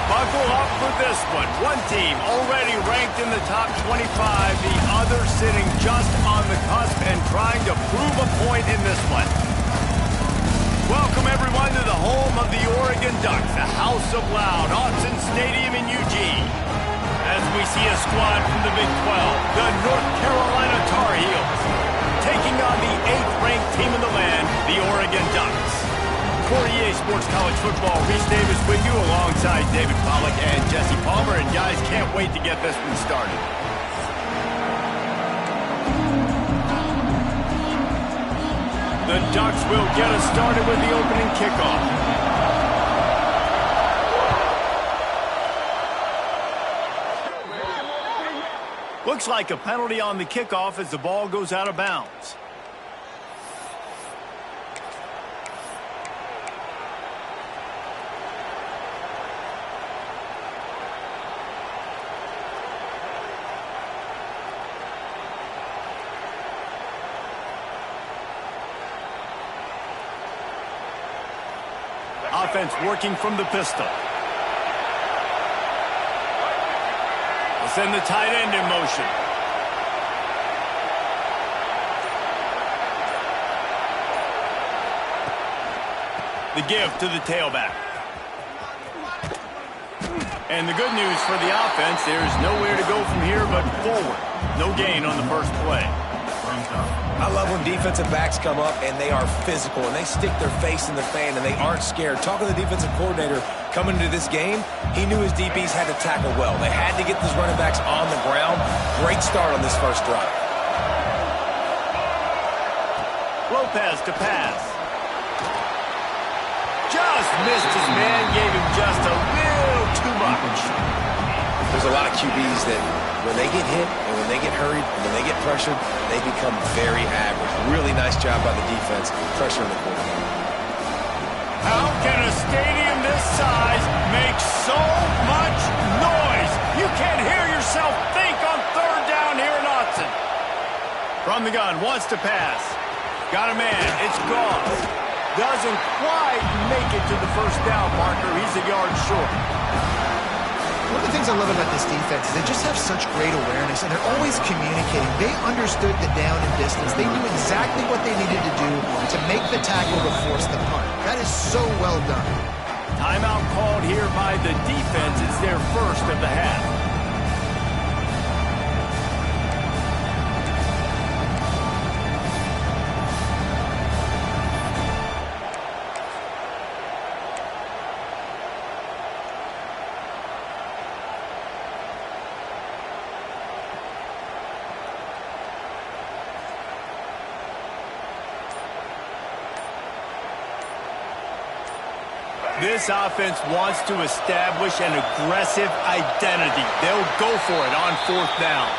Buckle up for this one. One team already ranked in the top 25, the other sitting just on the cusp and trying to prove a point in this one. Welcome, everyone, to the home of the Oregon Ducks, the House of Loud, Autzen Stadium in Eugene. As we see a squad from the Big 12, the North Carolina Tar Heels, taking on the 8th-ranked team in the land, the Oregon Ducks. For EA Sports College Football, Reese Davis with you alongside David Pollack and Jesse Palmer. And guys, can't wait to get this one started. The Ducks will get us started with the opening kickoff. Looks like a penalty on the kickoff as the ball goes out of bounds. Offense working from the pistol. We'll send the tight end in motion. The give to the tailback. And the good news for the offense, there's nowhere to go from here but forward. No gain on the first play. I love when defensive backs come up and they are physical and they stick their face in the fan and they aren't scared. Talking to the defensive coordinator coming into this game, he knew his DBs had to tackle well. They had to get those running backs on the ground. Great start on this first drive. Lopez to pass. Just missed his man, gave him just a little too much. There's a lot of QBs that when they get hit and when they get hurried and when they get pressured, they become very average. Really nice job by the defense, pressuring the quarterback. How can a stadium this size make so much noise? You can't hear yourself think on third down here in Autzen. From the gun, wants to pass. Got a man, it's gone. Doesn't quite make it to the first down marker. He's a yard short. One of the things I love about this defense is they just have such great awareness, and they're always communicating. They understood the down and distance. They knew exactly what they needed to do to make the tackle to force the punt. That is so well done. Timeout called here by the defense. It's their first of the half. This offense wants to establish an aggressive identity. They'll go for it on fourth down.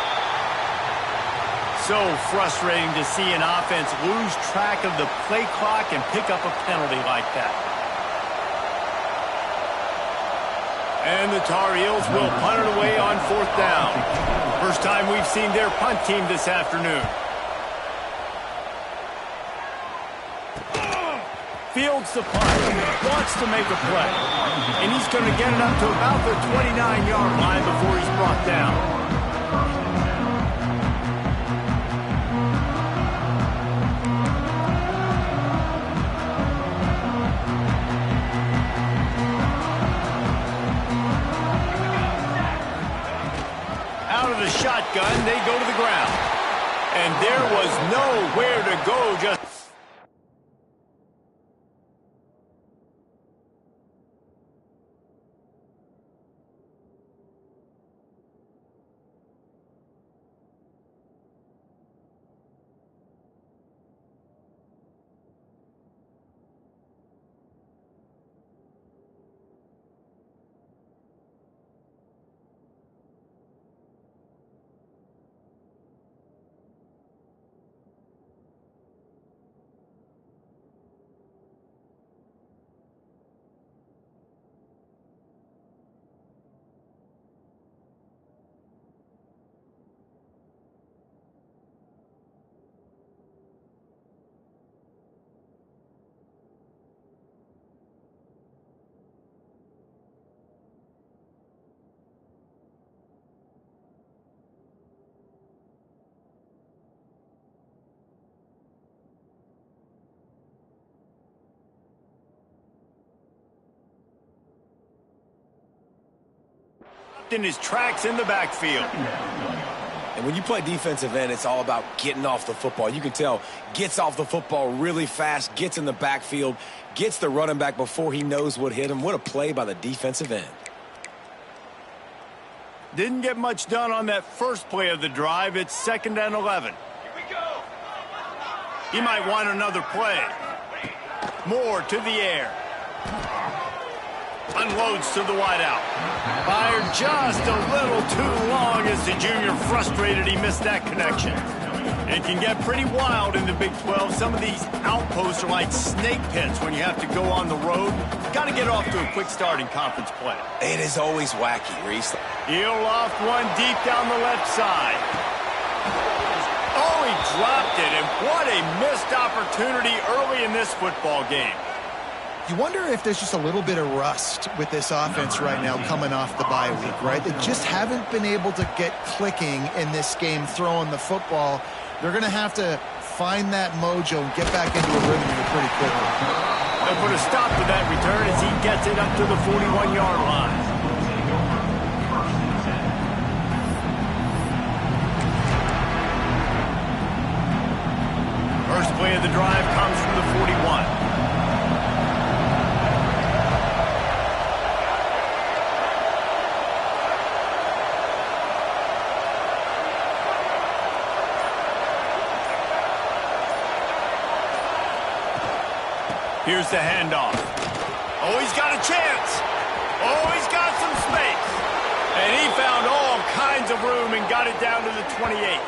So frustrating to see an offense lose track of the play clock and pick up a penalty like that. And the Tar Heels will punt it away on fourth down. First time we've seen their punt team this afternoon. Fields the punt, wants to make a play, and he's going to get it up to about the 29-yard line before he's brought down. Out of the shotgun, they go to the ground. And there was nowhere to go, just stopped in his tracks in the backfield. And when you play defensive end, it's all about getting off the football. You can tell, gets off the football really fast, gets in the backfield, gets the running back before he knows what hit him. What a play by the defensive end. Didn't get much done on that first play of the drive. It's 2nd and 11. Here we go. He might want another play. Moore to the air. Unloads to the wideout. Fired just a little too long as the junior frustrated he missed that connection. It can get pretty wild in the Big 12. Some of these outposts are like snake pits when you have to go on the road. Got to get off to a quick start in conference play. It is always wacky, Reese. He'll loft one deep down the left side. Oh, he dropped it, and what a missed opportunity early in this football game. You wonder if there's just a little bit of rust with this offense right now coming off the bye week, right? They just haven't been able to get clicking in this game throwing the football. They're going to have to find that mojo and get back into a rhythm here pretty quickly. They'll put a stop to that return as he gets it up to the 41-yard line. First play of the drive comes from the 41. Here's the handoff. Oh, he's got a chance. Oh, he's got some space. And he found all kinds of room and got it down to the 28.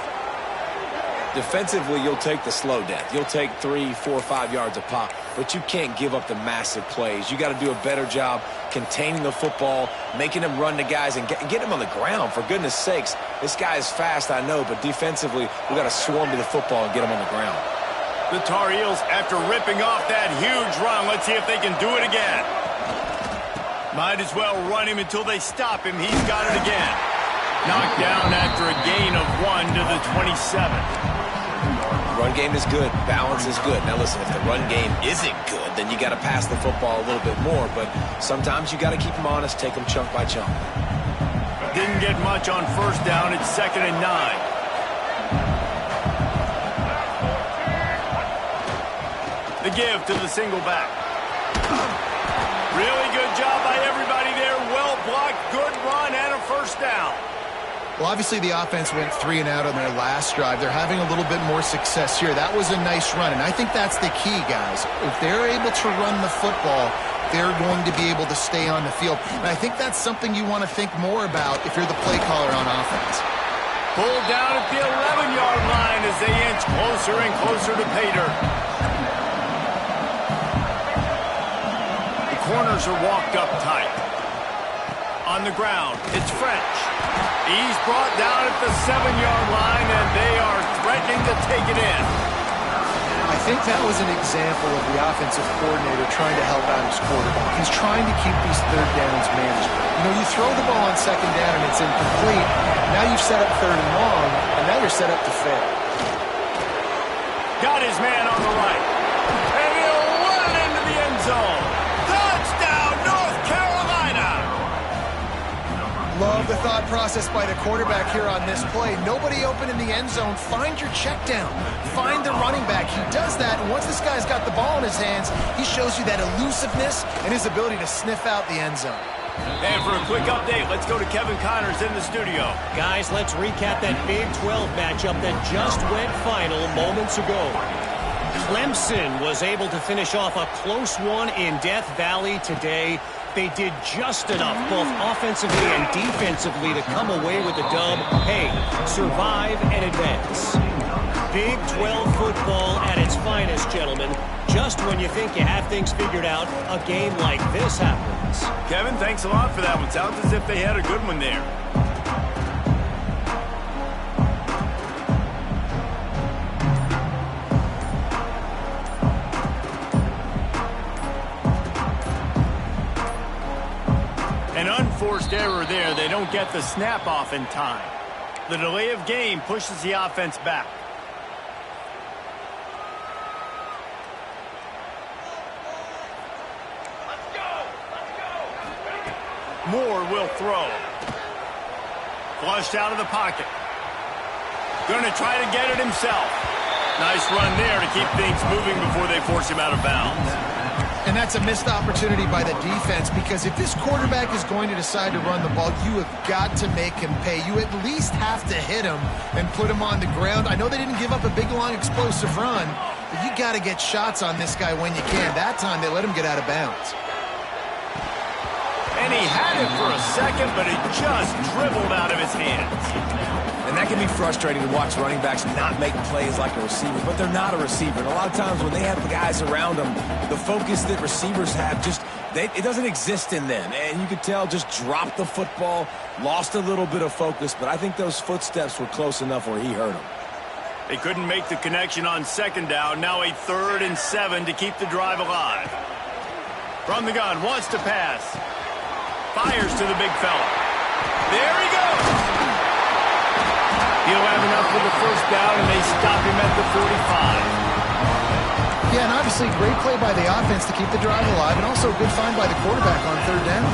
Defensively, you'll take the slow death. You'll take 3, 4, 5 yards a pop, but you can't give up the massive plays. You got to do a better job containing the football, making him run to guys, and get him on the ground. For goodness sakes, this guy is fast, I know, but defensively, we got to swarm to the football and get him on the ground. The Tar Heels, after ripping off that huge run, let's see if they can do it again. Might as well run him until they stop him. He's got it again. Knocked down after a gain of 1 to the 27. Run game is good. Balance is good. Now listen, if the run game isn't good, then you got to pass the football a little bit more. But sometimes you got to keep them honest, take them chunk by chunk. Didn't get much on first down. It's 2nd and 9. The give to the single back. Really good job by everybody there. Well blocked, good run, and a first down. Well, obviously the offense went 3 and out on their last drive. They're having a little bit more success here. That was a nice run, and I think that's the key, guys. If they're able to run the football, they're going to be able to stay on the field. And I think that's something you want to think more about if you're the play caller on offense. Pulled down at the 11-yard line as they inch closer and closer to Pater. Corners are walked up tight. On the ground, it's French. He's brought down at the 7-yard line, and they are threatening to take it in. I think that was an example of the offensive coordinator trying to help out his quarterback. He's trying to keep these third downs manageable. You know, you throw the ball on 2nd down and it's incomplete. Now you've set up 3rd and long, and now you're set up to fail. Got his man on the right. And he'll run it into the end zone. Love the thought process by the quarterback here on this play. Nobody open in the end zone. Find your check down. Find the running back. He does that, and once this guy's got the ball in his hands, he shows you that elusiveness and his ability to sniff out the end zone. And for a quick update, let's go to Kevin Connors in the studio. Guys, let's recap that Big 12 matchup that just went final moments ago. Clemson was able to finish off a close one in Death Valley today. They did just enough, both offensively and defensively, to come away with the dub. Hey, survive and advance. Big 12 football at its finest, gentlemen. Just when you think you have things figured out, a game like this happens. Kevin, thanks a lot for that one. Sounds as if they had a good one there. An unforced error there. They don't get the snap off in time. The delay of game pushes the offense back. Moore will throw. Flushed out of the pocket. Going to try to get it himself. Nice run there to keep things moving before they force him out of bounds. And that's a missed opportunity by the defense, because if this quarterback is going to decide to run the ball, you have got to make him pay. You at least have to hit him and put him on the ground. I know they didn't give up a big, long, explosive run, but you got to get shots on this guy when you can. That time they let him get out of bounds. And he had it for a second, but it just dribbled out of his hands. And that can be frustrating to watch running backs not make plays like a receiver, but they're not a receiver. And a lot of times when they have the guys around them, the focus that receivers have it doesn't exist in them. And you could tell just dropped the football, lost a little bit of focus, but I think those footsteps were close enough where he hurt him. They couldn't make the connection on second down. Now a 3rd and 7 to keep the drive alive. From the gun, wants to pass. Fires to the big fella. There he goes. He'll have enough for the first down, and they stop him at the 45. Yeah, and obviously great play by the offense to keep the drive alive, and also a good find by the quarterback on 3rd down.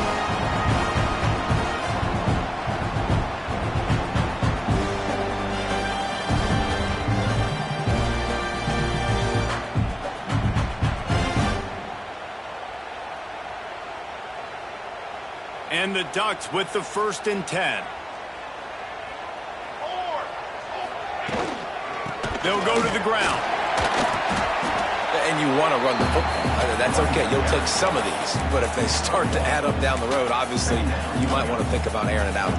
And the Ducks with the 1st and 10. They'll go to the ground. And you want to run the football. That's okay. You'll take some of these. But if they start to add up down the road, obviously, you might want to think about airing it out.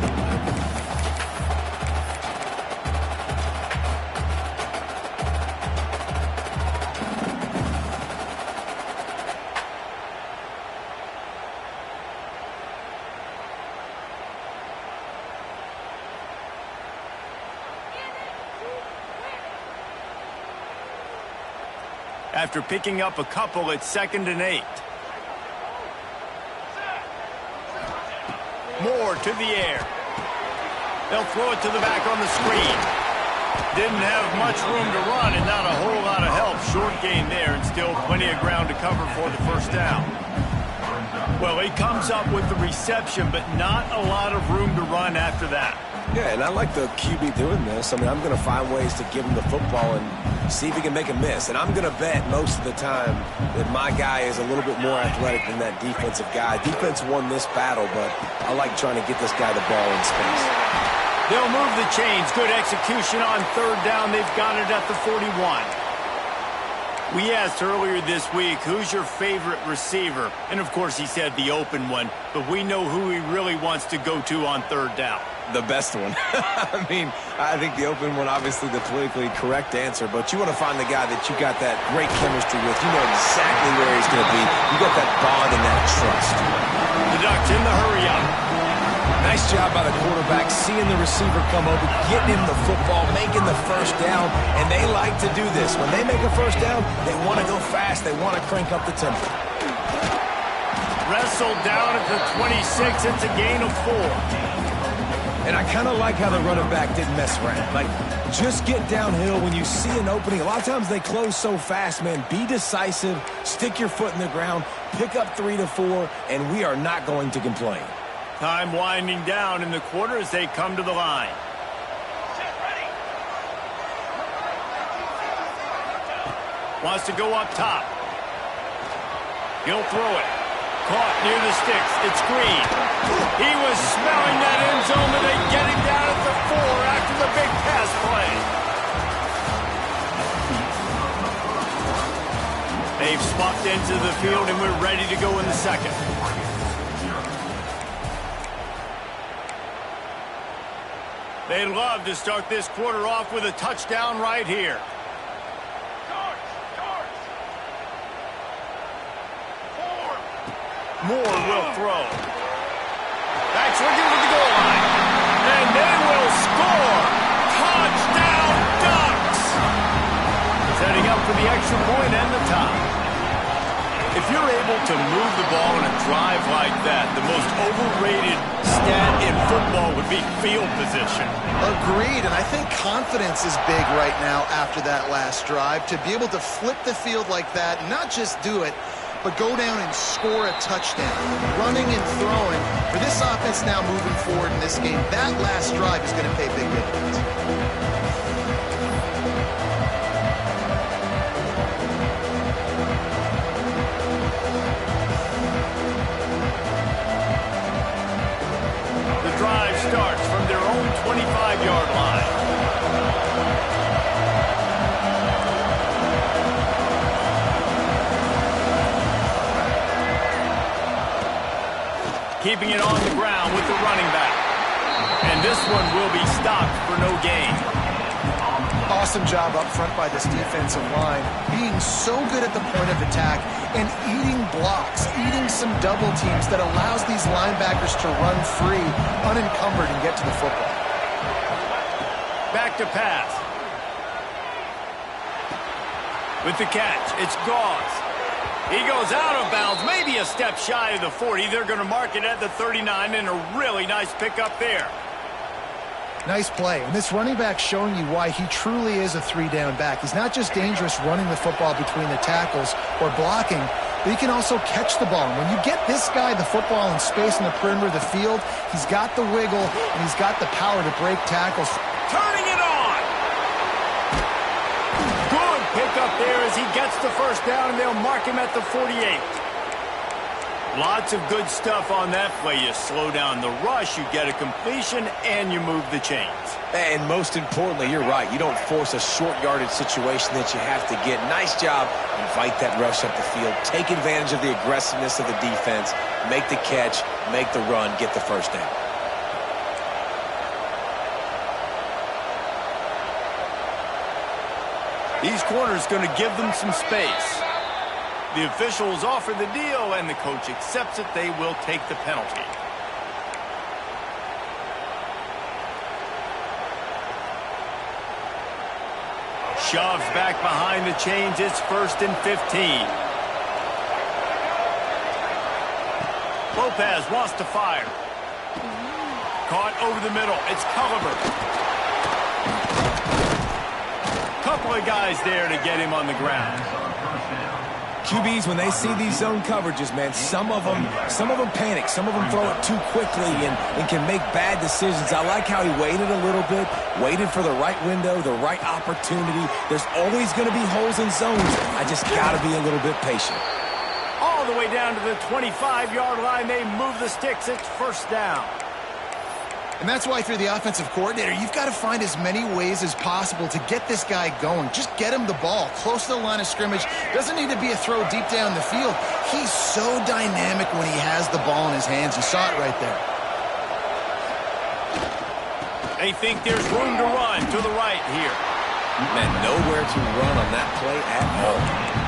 After picking up a couple at 2nd and 8. Moore to the air. They'll throw it to the back on the screen. Didn't have much room to run and not a whole lot of help. Short gain there and still plenty of ground to cover for the first down. Well, he comes up with the reception, but not a lot of room to run after that. Yeah, and I like the QB doing this. I mean, I'm going to find ways to give him the football and see if he can make a miss. And I'm going to bet most of the time that my guy is a little bit more athletic than that defensive guy. Defense won this battle, but I like trying to get this guy the ball in space. They'll move the chains. Good execution on 3rd down. They've got it at the 41. We asked earlier this week, who's your favorite receiver? And, of course, he said the open one. But we know who he really wants to go to on 3rd down. The best one. I mean, I think the open one, obviously the politically correct answer, but you want to find the guy that you got that great chemistry with. You know exactly where he's going to be. You got that bond and that trust. The Ducks in the hurry up. Nice job by the quarterback, seeing the receiver come over, getting him the football, making the first down, and they like to do this. When they make a first down, they want to go fast. They want to crank up the tempo. Wrestled down at the 26. It's a gain of 4. And I kind of like how the running back didn't mess around. Like, just get downhill when you see an opening. A lot of times they close so fast, man. Be decisive, stick your foot in the ground, pick up 3 to 4, and we are not going to complain. Time winding down in the quarter as they come to the line. Wants to go up top. He'll throw it. Caught near the sticks. It's Green. He was smelling that end zone, but they get him down at the 4 after the big pass play. They've swapped into the field, and we're ready to go in the second. They'd love to start this quarter off with a touchdown right here. Moore will throw. That's looking for the goal line. And they will score. Touchdown, Ducks. Setting up for the extra point and the tie. If you're able to move the ball in a drive like that, the most overrated stat in football would be field position. Agreed, and I think confidence is big right now after that last drive. To be able to flip the field like that, not just do it, but go down and score a touchdown. Running and throwing. For this offense now moving forward in this game, that last drive is going to pay big dividends. The drive starts from their own 25-yard line. Keeping it on the ground with the running back. And this one will be stopped for no gain. Awesome job up front by this defensive line, being so good at the point of attack and eating blocks, eating some double teams that allows these linebackers to run free, unencumbered, and get to the football. Back to pass. With the catch, it's Gauze. He goes out of bounds, maybe a step shy of the 40. They're going to mark it at the 39, and a really nice pickup there. Nice play. And this running back showing you why he truly is a three-down back. He's not just dangerous running the football between the tackles or blocking, but he can also catch the ball. And when you get this guy the football in space in the perimeter of the field, he's got the wiggle and he's got the power to break tackles. Turning it on! Good pickup there as he gets the first down, and they'll mark him at the 48. Lots of good stuff on that play. You slow down the rush, you get a completion, and you move the chains. And most importantly, you're right. You don't force a short yardage situation that you have to get. Nice job. Invite that rush up the field. Take advantage of the aggressiveness of the defense. Make the catch, make the run, get the first down. These corners going to give them some space. The officials offer the deal, and the coach accepts it. They will take the penalty. Shoves back behind the chains. It's 1st and 15. Lopez wants to fire. Caught over the middle. It's Culliver. Couple of guys there to get him on the ground. QBs, when they see these zone coverages, man, some of them panic. Some of them throw it too quickly and can make bad decisions. I like how he waited a little bit, waited for the right window, the right opportunity. There's always going to be holes in zones. I just got to be a little bit patient. All the way down to the 25-yard line. They move the sticks. It's 1st down. And that's why if you're the offensive coordinator, you've got to find as many ways as possible to get this guy going. Just get him the ball close to the line of scrimmage. Doesn't need to be a throw deep down the field. He's so dynamic when he has the ball in his hands. You saw it right there. They think there's room to run to the right here. Man, nowhere to run on that play at all.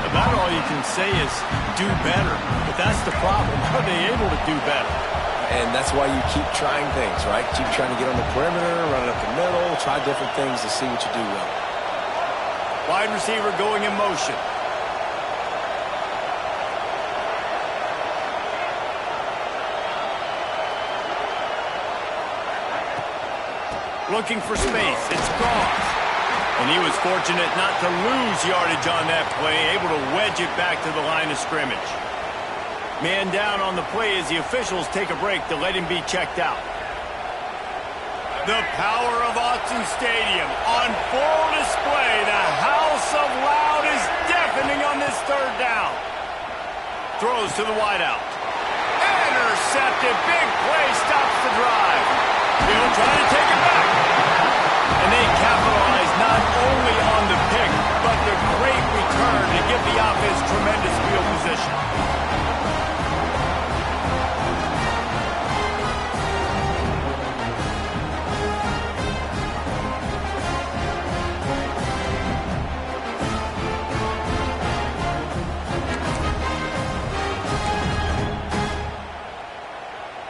About all you can say is do better. But that's the problem. Are they able to do better? And that's why you keep trying things, right? Keep trying to get on the perimeter, run it up the middle, try different things to see what you do well. Wide receiver going in motion. Looking for space. It's Gauze. And he was fortunate not to lose yardage on that play, able to wedge it back to the line of scrimmage. Man down on the play as the officials take a break to let him be checked out. The power of Autzen Stadium on full display. The house of loud is deafening on this 3rd down. Throws to the wideout. Intercepted. Big play stops the drive. They'll try to take it back. And they capitalize not only on the pick, but the great return to give the offense tremendous field position.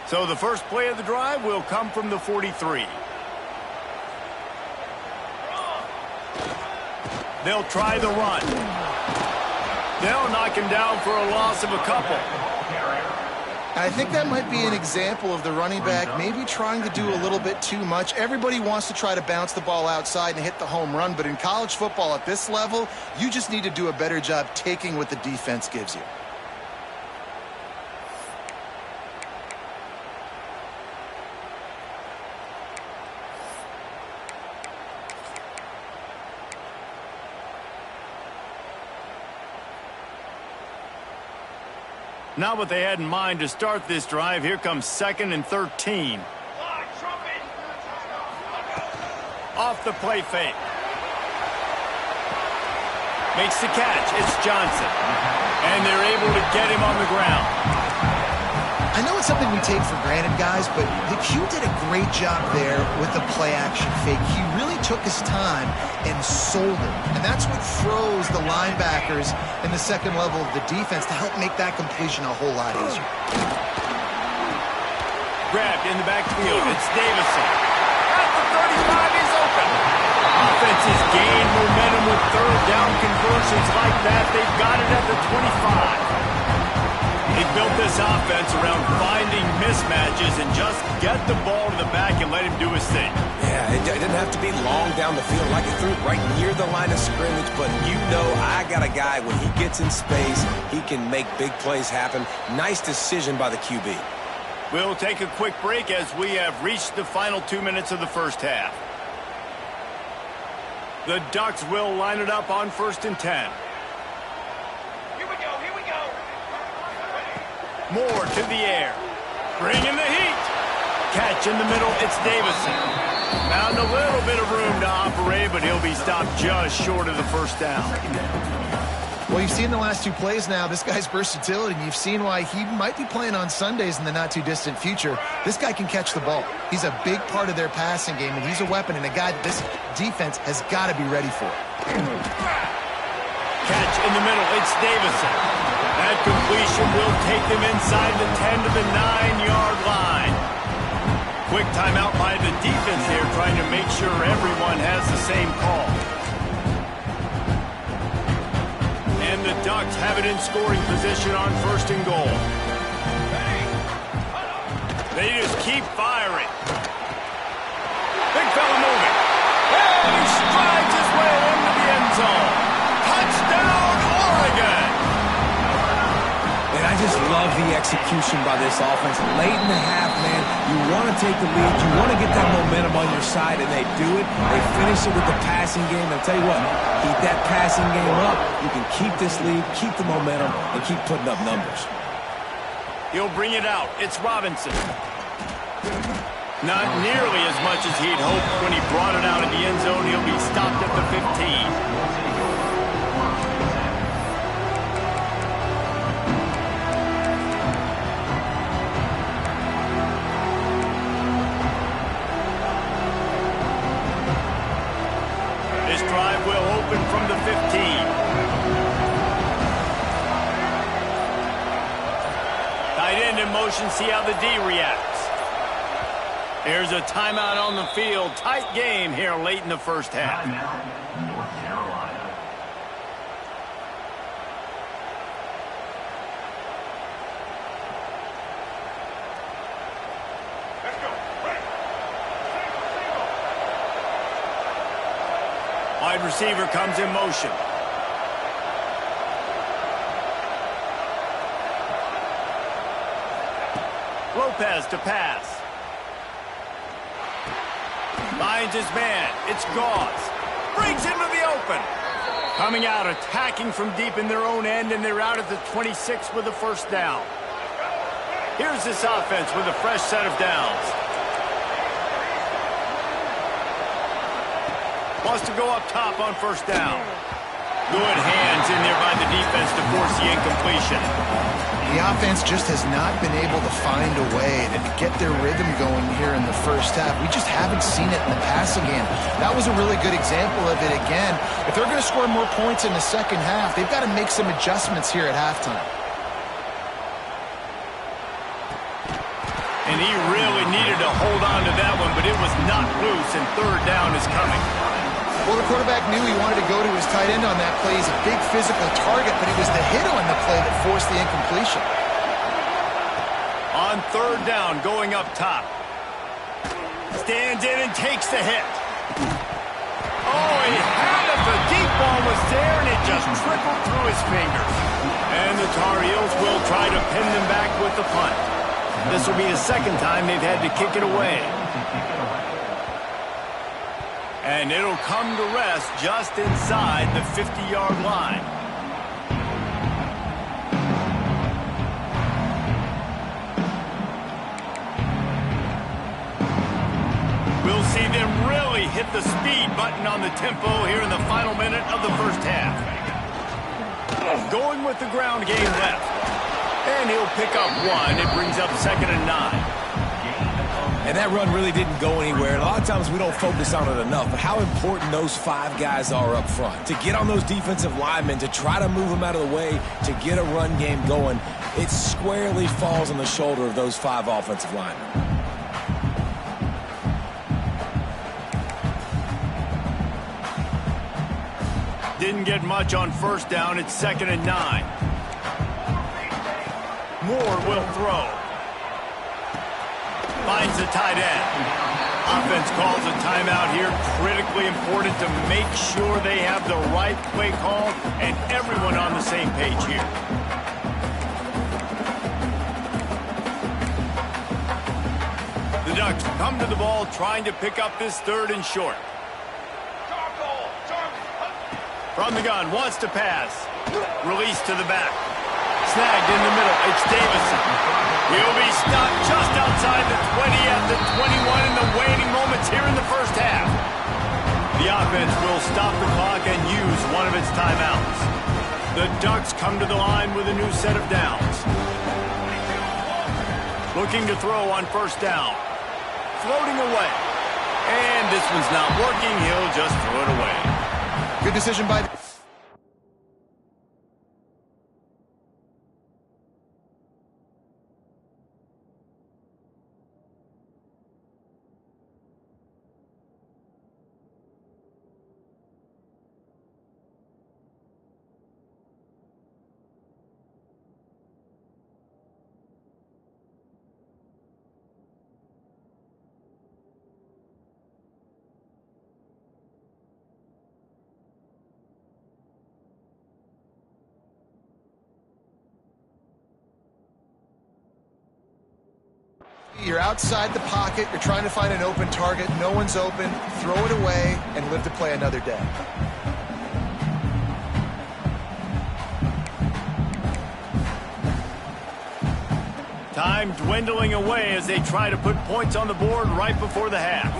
So the first play of the drive will come from the 43. They'll try the run. They'll knock him down for a loss of a couple. I think that might be an example of the running back maybe trying to do a little bit too much. Everybody wants to try to bounce the ball outside and hit the home run, but in college football at this level, you just need to do a better job taking what the defense gives you. Not what they had in mind to start this drive. Here comes 2nd and 13. Off the play fake. Makes the catch. It's Johnson. And they're able to get him on the ground. I know it's something we take for granted, guys, but the Q did a great job there with the play-action fake. He really took his time and sold it. And that's what froze the linebackers in the second level of the defense to help make that completion a whole lot easier. Grabbed in the backfield. It's Davison. At the 35, he's open. Offenses gain momentum with third down conversions like that. They've got it at the 25. They built this offense around finding mismatches and just get the ball to the back and let him do his thing. Yeah, it didn't have to be long down the field. Like it threw it right near the line of scrimmage, but you know I got a guy, when he gets in space, he can make big plays happen. Nice decision by the QB. We'll take a quick break as we have reached the final 2 minutes of the first half. The Ducks will line it up on 1st and 10. Moore to the air. Bringing the heat. Catch in the middle. It's Davison. Found a little bit of room to operate, but he'll be stopped just short of the first down. Well, you've seen the last 2 plays now, this guy's versatility, and you've seen why he might be playing on Sundays in the not-too-distant future. This guy can catch the ball. He's a big part of their passing game, and he's a weapon and a guy that this defense has got to be ready for. Catch in the middle. It's Davison. That completion will take them inside the 10 to the 9-yard line. Quick timeout by the defense here, trying to make sure everyone has the same call. And the Ducks have it in scoring position on 1st and goal. They just keep firing. Big fella moving. And he strides his way into the end zone. Touchdown, Oregon! And I just love the execution by this offense. Late in the half, man, you want to take the lead. You want to get that momentum on your side, and they do it. They finish it with the passing game. I'll tell you what, keep that passing game up. You can keep this lead, keep the momentum, and keep putting up numbers. He'll bring it out. It's Robinson. Not nearly as much as he'd hoped when he brought it out of the end zone. He'll be stopped at the 15. From the 15. Tight end in motion, see how the D reacts. There's a timeout on the field. Tight game here late in the first half. North Carolina. Wide receiver comes in motion. Lopez to pass. Finds his man. It's Gauze. Brings him to the open. Coming out, attacking from deep in their own end, and they're out at the 26 with the first down. Here's this offense with a fresh set of downs. Wants to go up top on first down. Good hands in there by the defense to force the incompletion. The offense just has not been able to find a way to get their rhythm going here in the first half. We just haven't seen it in the passing game. That was a really good example of it again. If they're going to score more points in the second half, they've got to make some adjustments here at halftime. And he really needed to hold on to that one, but it was not loose, and third down is coming. Well, the quarterback knew he wanted to go to his tight end on that play. He's a big physical target, but it was the hit on the play that forced the incompletion. On third down, going up top. Stands in and takes the hit. Oh, he had it. The deep ball was there, and it just trickled through his fingers. And the Tar Heels will try to pin them back with the punt. This will be the second time they've had to kick it away. And it'll come to rest just inside the 50-yard line. see them really hit the speed button on the tempo here in the final minute of the first half. Going with the ground game left. And he'll pick up one. It brings up 2nd and 9. And that run really didn't go anywhere. And a lot of times we don't focus on it enough, but how important those 5 guys are up front. To get on those defensive linemen, to try to move them out of the way, to get a run game going, it squarely falls on the shoulder of those 5 offensive linemen. Didn't get much on first down. It's 2nd and 9. Moore will throw. Finds the tight end. Offense calls a timeout here. Critically important to make sure they have the right play call and everyone on the same page here. The Ducks come to the ball trying to pick up this 3rd and short. From the gun, wants to pass. Release to the back. Snagged in the middle. It's Davison. He'll be stopped just outside the 20 at the 21 in the waning moments here in the first half. The offense will stop the clock and use one of its timeouts. The Ducks come to the line with a new set of downs. Looking to throw on first down. Floating away. And this one's not working. He'll just throw it away. Good decision by... You're outside the pocket. You're trying to find an open target. No one's open. Throw it away and live to play another day. Time dwindling away as they try to put points on the board right before the half.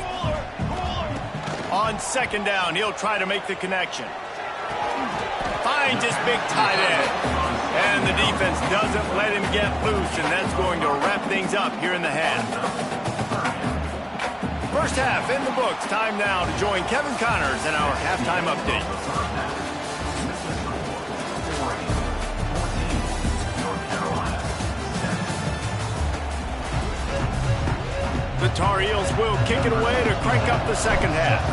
On 2nd down, he'll try to make the connection. Finds his big tight end. And the defense doesn't let him get loose, and that's going to wrap things up here in the half. First half in the books. Time now to join Kevin Connors in our halftime update. The Tar Heels will kick it away to crank up the second half.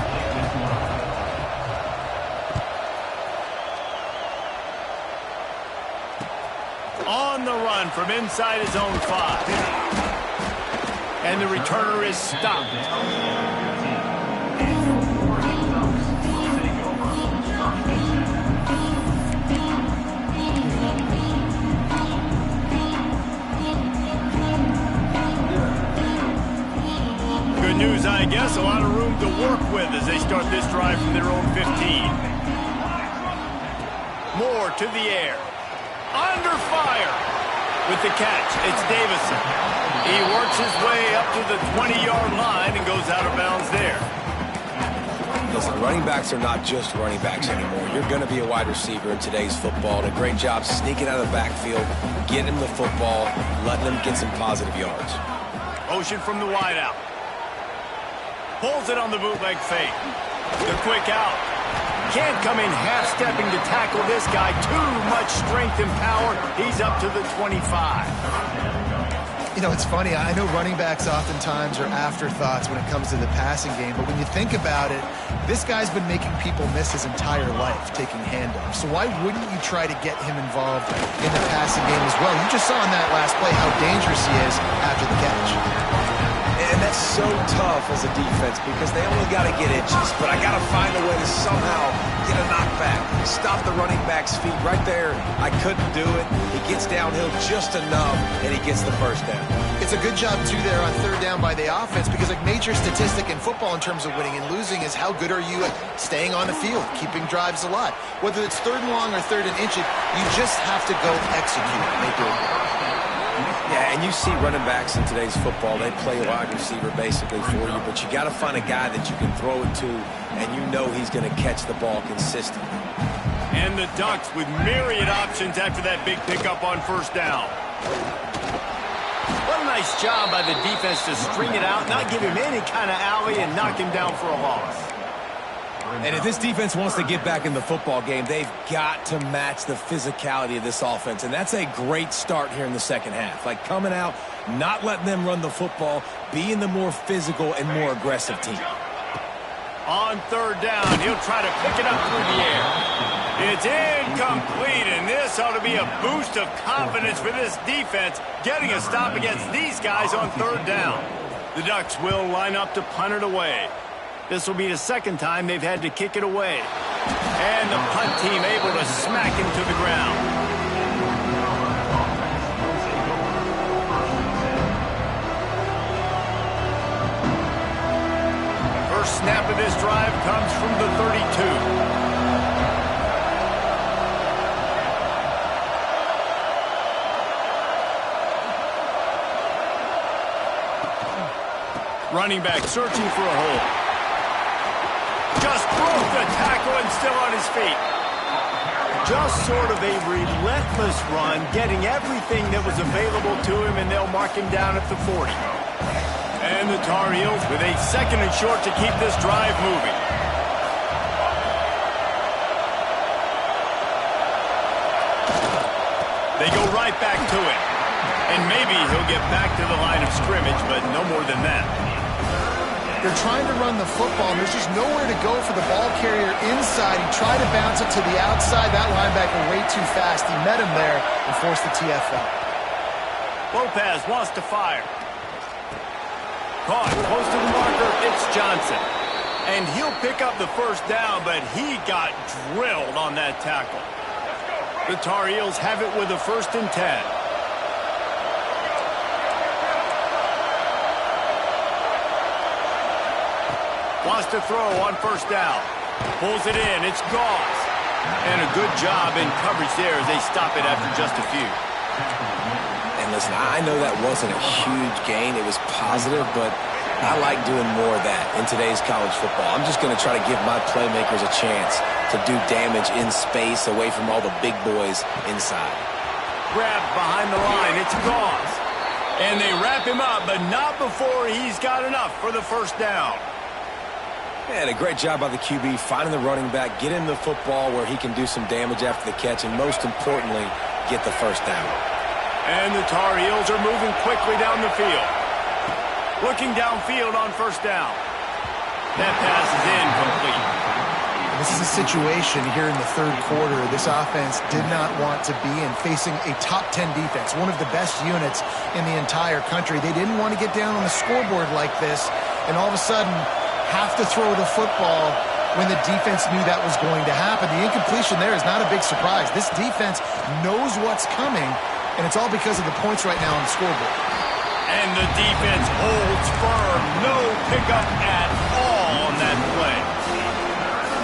On the run from inside his own 5. And the returner is stopped. Good news, I guess. A lot of room to work with as they start this drive from their own 15. Moore to the air. Under fire. With the catch, it's Davison. He works his way up to the 20-yard line and goes out of bounds there. Listen, running backs are not just running backs anymore. You're going to be a wide receiver in today's football. And a great job sneaking out of the backfield, getting him the football, letting him get some positive yards. Motion from the wideout. Pulls it on the bootleg fake. The quick out. Can't come in half-stepping to tackle this guy. Too much strength and power. He's up to the 25. You know, it's funny. I know running backs oftentimes are afterthoughts when it comes to the passing game, but when you think about it, this guy's been making people miss his entire life taking handoffs. So why wouldn't you try to get him involved in the passing game as well? You just saw in that last play how dangerous he is after the catch. And that's so tough as a defense because they only got to get inches. But I got to find a way to somehow get a knockback. Stop the running back's feet right there. I couldn't do it. He gets downhill just enough, and he gets the first down. It's a good job, too, there on third down by the offense because a major statistic in football in terms of winning and losing is how good are you at staying on the field, keeping drives alive. Whether it's 3rd and long or 3rd and inch, you just have to go execute. They do it. Yeah, and you see running backs in today's football, they play wide receiver basically for you, but you got to find a guy that you can throw it to, and you know he's going to catch the ball consistently. And the Ducks with myriad options after that big pickup on first down. What a nice job by the defense to string it out, not give him any kind of alley, and knock him down for a loss. And if this defense wants to get back in the football game, they've got to match the physicality of this offense. And that's a great start here in the second half. Like coming out, not letting them run the football, being the more physical and more aggressive team. On third down, he'll try to pick it up through the air. It's incomplete, and this ought to be a boost of confidence for this defense, getting a stop against these guys on third down. The Ducks will line up to punt it away. This will be the second time they've had to kick it away. And the punt team able to smack him to the ground. First snap of this drive comes from the 32. Running back searching for a hole. Just broke the tackle and still on his feet. Just sort of a relentless run, getting everything that was available to him, and they'll mark him down at the 40. And the Tar Heels with a second and short to keep this drive moving. They go right back to it. And maybe he'll get back to the line of scrimmage, but no more than that. They're trying to run the football, and there's just nowhere to go for the ball carrier inside. He tried to bounce it to the outside. That linebacker way too fast. He met him there and forced the TFL. Lopez wants to fire. Caught close to the marker. It's Johnson. And he'll pick up the first down, but he got drilled on that tackle. The Tar Heels have it with a 1st and 10. Wants to throw on first down. Pulls it in. It's Goss. And a good job in coverage there as they stop it after just a few. And listen, I know that wasn't a huge gain. It was positive, but I like doing more of that in today's college football. I'm just going to try to give my playmakers a chance to do damage in space away from all the big boys inside. Grabbed behind the line. It's Goss. And they wrap him up, but not before he's got enough for the first down. And a great job by the QB finding the running back, get him the football where he can do some damage after the catch, and most importantly, get the first down. And the Tar Heels are moving quickly down the field. Looking downfield on first down. That pass is incomplete. This is a situation here in the third quarter this offense did not want to be in, facing a top 10 defense, one of the best units in the entire country. They didn't want to get down on the scoreboard like this, and all of a sudden have to throw the football when the defense knew that was going to happen. The incompletion there is not a big surprise. This defense knows what's coming, and it's all because of the points right now on the scoreboard. And the defense holds firm. No pickup at all on that play.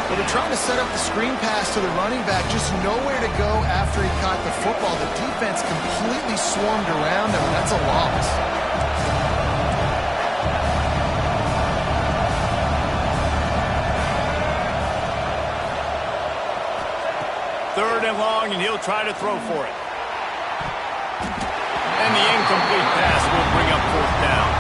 Well, they're trying to set up the screen pass to the running back, just nowhere to go after he caught the football. The defense completely swarmed around him, and that's a loss. Third and long, and he'll try to throw for it. And the incomplete pass will bring up fourth down.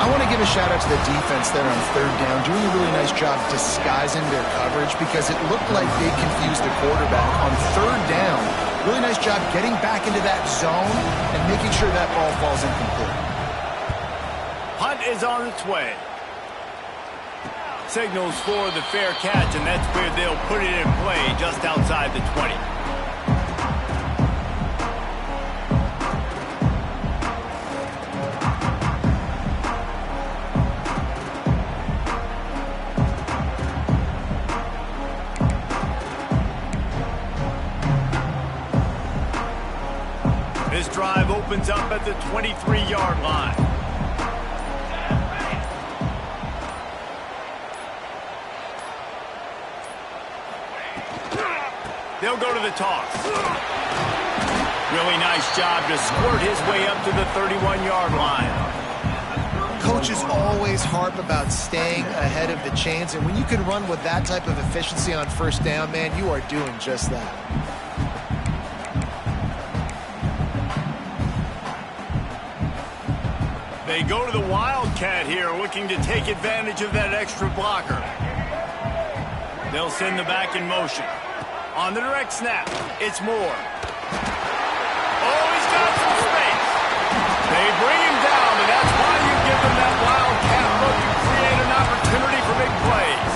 I want to give a shout-out to the defense there on third down, doing a really nice job disguising their coverage because it looked like they confused the quarterback on third down. Really nice job getting back into that zone and making sure that ball falls incomplete. Punt is on its way. Signals for the fair catch, and that's where they'll put it in play just outside the 20. This drive opens up at the 23-yard line. They'll go to the toss. Really nice job to squirt his way up to the 31-yard line. Coaches always harp about staying ahead of the chains, and when you can run with that type of efficiency on first down, man, you are doing just that. They go to the Wildcat here, looking to take advantage of that extra blocker. They'll send the back in motion. On the direct snap, it's Moore. Oh, he's got some space. They bring him down, and that's why you give them that Wildcat look to create an opportunity for big plays.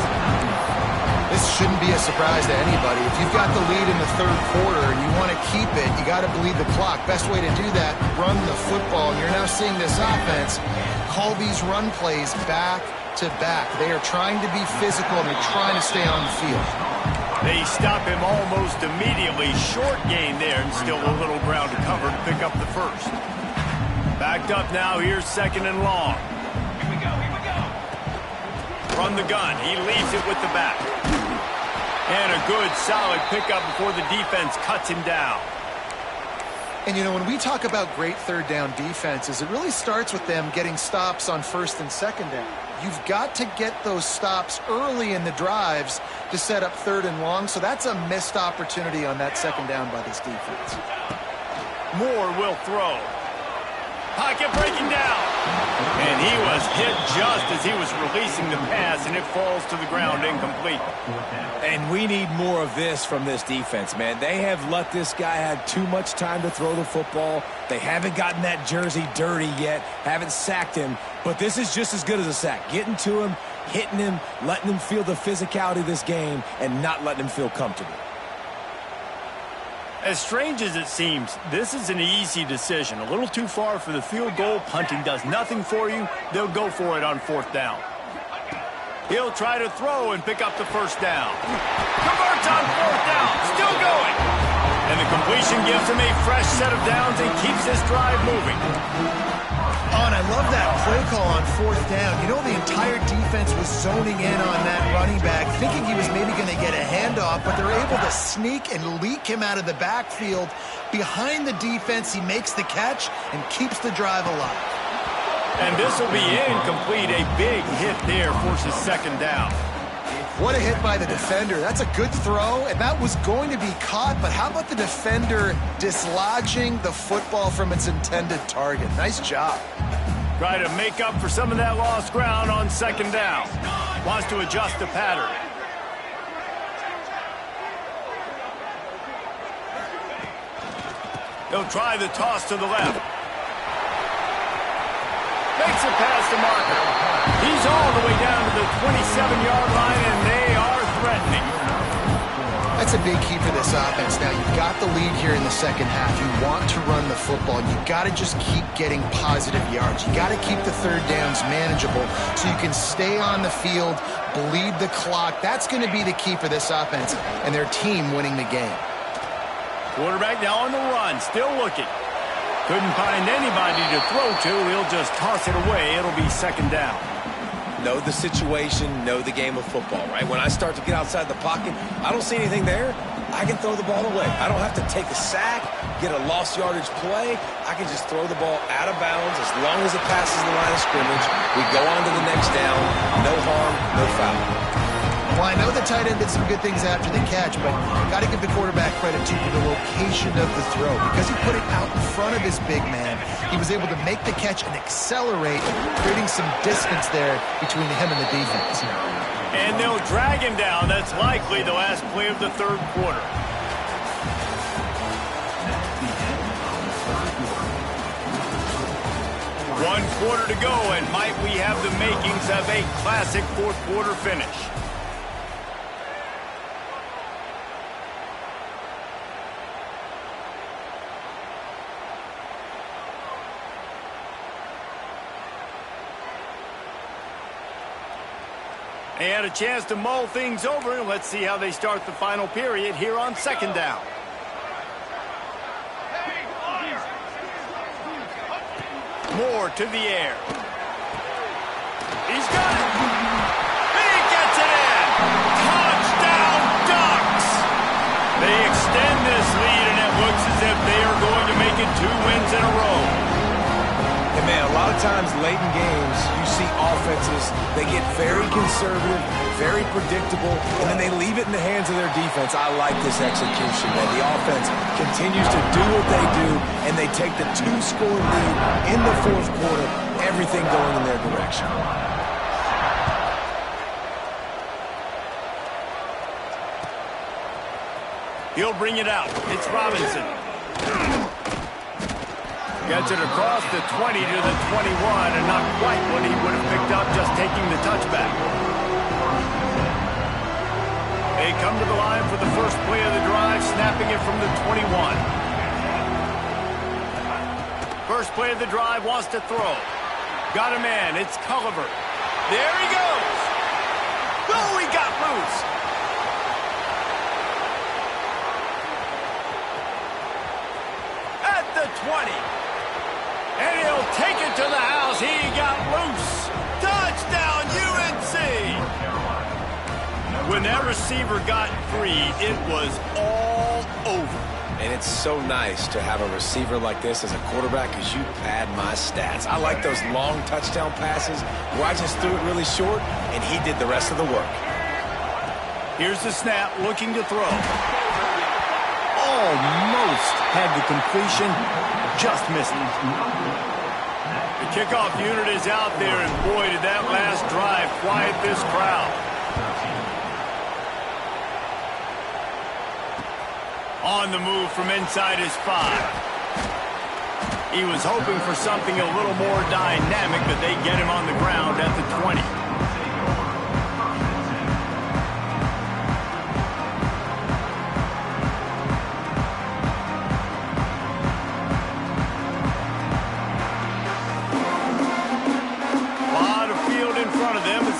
This shouldn't be a surprise to anybody. If you've got the lead in the third quarter and you want to keep it, you got to bleed the clock. Best way to do that, run the football. And you're now seeing this offense call these run plays back to back. They are trying to be physical and they're trying to stay on the field. They stop him almost immediately. Short gain there and still a little ground to cover to pick up the first. Backed up now. Here's second and long. Here we go. From the gun. He leaves it with the back. And a good, solid pickup before the defense cuts him down. And, you know, when we talk about great third down defenses, it really starts with them getting stops on first and second down. You've got to get those stops early in the drives to set up third and long, so that's a missed opportunity on that second down by this defense. Moore will throw. Pocket breaking down. And he was hit just as he was releasing the pass, and it falls to the ground incomplete. And we need more of this from this defense, man. They have let this guy have too much time to throw the football. They haven't gotten that jersey dirty yet, haven't sacked him. But this is just as good as a sack. Getting to him, hitting him, letting him feel the physicality of this game, and not letting him feel comfortable. As strange as it seems, this is an easy decision. A little too far for the field goal. Punting does nothing for you. They'll go for it on fourth down. He'll try to throw and pick up the first down. Converts on fourth down. Still going. And the completion gives him a fresh set of downs and keeps this drive moving. Oh, and I love that play call on fourth down. You know, the entire defense was zoning in on that running back, thinking he was maybe going to get a handoff, but they're able to sneak and leak him out of the backfield. Behind the defense, he makes the catch and keeps the drive alive. And this will be incomplete. A big hit there forces second down. What a hit by the defender. That's a good throw, and that was going to be caught, but how about the defender dislodging the football from its intended target? Nice job. Try to make up for some of that lost ground on second down. Wants to adjust the pattern. He'll try the toss to the left. Makes it past the marker. He's all the way down to the 27-yard line, and they are threatening. That's a big key for this offense. Now, you've got the lead here in the second half. You want to run the football. You've got to just keep getting positive yards. You got to keep the third downs manageable so you can stay on the field, bleed the clock. That's going to be the key for this offense and their team winning the game. Quarterback now on the run, still looking. Couldn't find anybody to throw to. He'll just toss it away. It'll be second down. Know the situation, know the game of football, right? When I start to get outside the pocket, I don't see anything there. I can throw the ball away. I don't have to take a sack, get a lost yardage play. I can just throw the ball out of bounds as long as it passes the line of scrimmage. We go on to the next down. No harm, no foul. Well, I know the tight end did some good things after the catch, but got to give the quarterback credit, too, for the location of the throw. Because he put it out in front of his big man, he was able to make the catch and accelerate, creating some distance there between him and the defense. And they'll drag him down. That's likely the last play of the third quarter. One quarter to go, and might we have the makings of a classic fourth quarter finish. They had a chance to mull things over. Let's see how they start the final period here on second down. Moore to the air. He's got it. He gets it in. Touchdown, Ducks. They extend this lead, and it looks as if they are going to making 2 wins in a row. And man, a lot of times late in games, you see offenses, they get very conservative, very predictable, and then they leave it in the hands of their defense. I like this execution, man. The offense continues to do what they do, and they take the 2-score lead in the fourth quarter, everything going in their direction. He'll bring it out. It's Robinson. Gets it across the 20 to the 21, and not quite what he would have picked up just taking the touchback. They come to the line for the first play of the drive, snapping it from the 21. First play of the drive, wants to throw. Got a man. It's Culliver. There he goes. Oh, he got loose. At the 20. And he'll take it to the house. He got loose. Touchdown, UNC. When that receiver got free, it was all over. And it's so nice to have a receiver like this as a quarterback because you pad my stats. I like those long touchdown passes where I just threw it really short, and he did the rest of the work. Here's the snap, looking to throw. Almost had the completion, just missed it. The kickoff unit is out there, and boy, did that last drive quiet this crowd. On the move from inside his 5. He was hoping for something a little more dynamic, but they get him on the ground at the 20.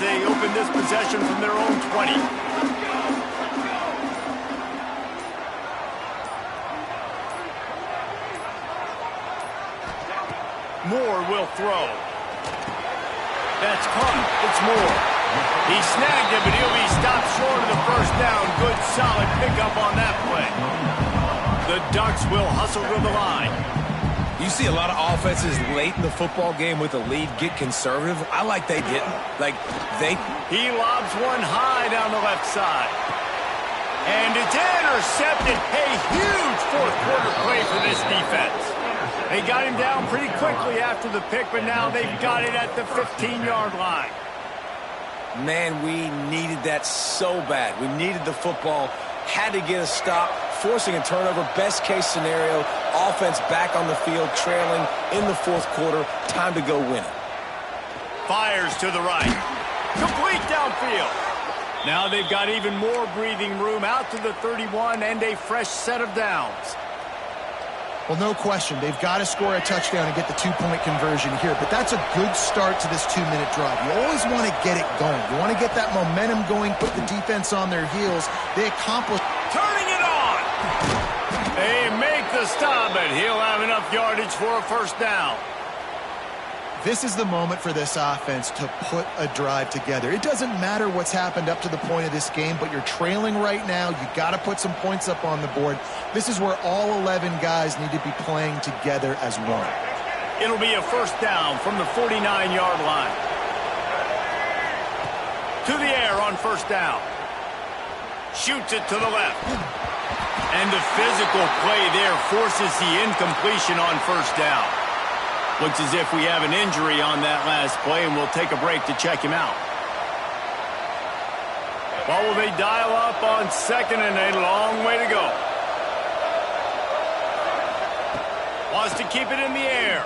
They open this possession from their own 20. Moore will throw. That's caught. It's Moore. He snagged it, but he'll be stopped short of the first down. Good, solid pickup on that play. The Ducks will hustle to the line. You see a lot of offenses late in the football game with a lead get conservative. I like they didn't. He lobs one high down the left side. And it's intercepted. A huge fourth quarter play for this defense. They got him down pretty quickly after the pick, but now they've got it at the 15-yard line. Man, we needed that so bad. We needed the football. Had to get a stop, forcing a turnover. Best case scenario, offense back on the field, trailing in the fourth quarter. Time to go win it. Fires to the right. Complete downfield. Now they've got even more breathing room out to the 31 and a fresh set of downs. Well, no question. They've got to score a touchdown and get the 2-point conversion here. But that's a good start to this 2-minute drive. You always want to get it going. You want to get that momentum going, put the defense on their heels. They accomplish. Turning it on. They make the stop, and he'll have enough yardage for a first down. This is the moment for this offense to put a drive together. It doesn't matter what's happened up to the point of this game, but you're trailing right now. You got to put some points up on the board. This is where all 11 guys need to be playing together as one. It'll be a first down from the 49-yard line. To the air on first down. Shoots it to the left. And the physical play there forces the incompletion on first down. Looks as if we have an injury on that last play, and we'll take a break to check him out. Well, will they dial up on second, and a long way to go. Wants to keep it in the air.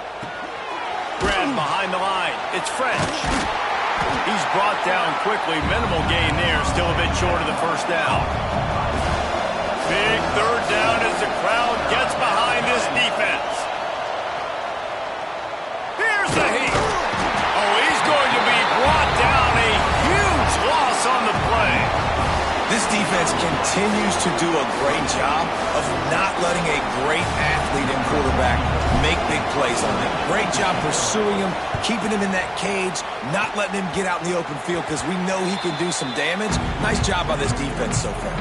Grab behind the line. It's French. He's brought down quickly. Minimal gain there. Still a bit short of the first down. Big third down as the crowd gets behind this defense. Here's the heat. Oh, he's going to be brought down. A huge loss on the play. This defense continues to do a great job of not letting a great athlete and quarterback make big plays on them. Great job pursuing him, keeping him in that cage, not letting him get out in the open field because we know he can do some damage. Nice job by this defense so far.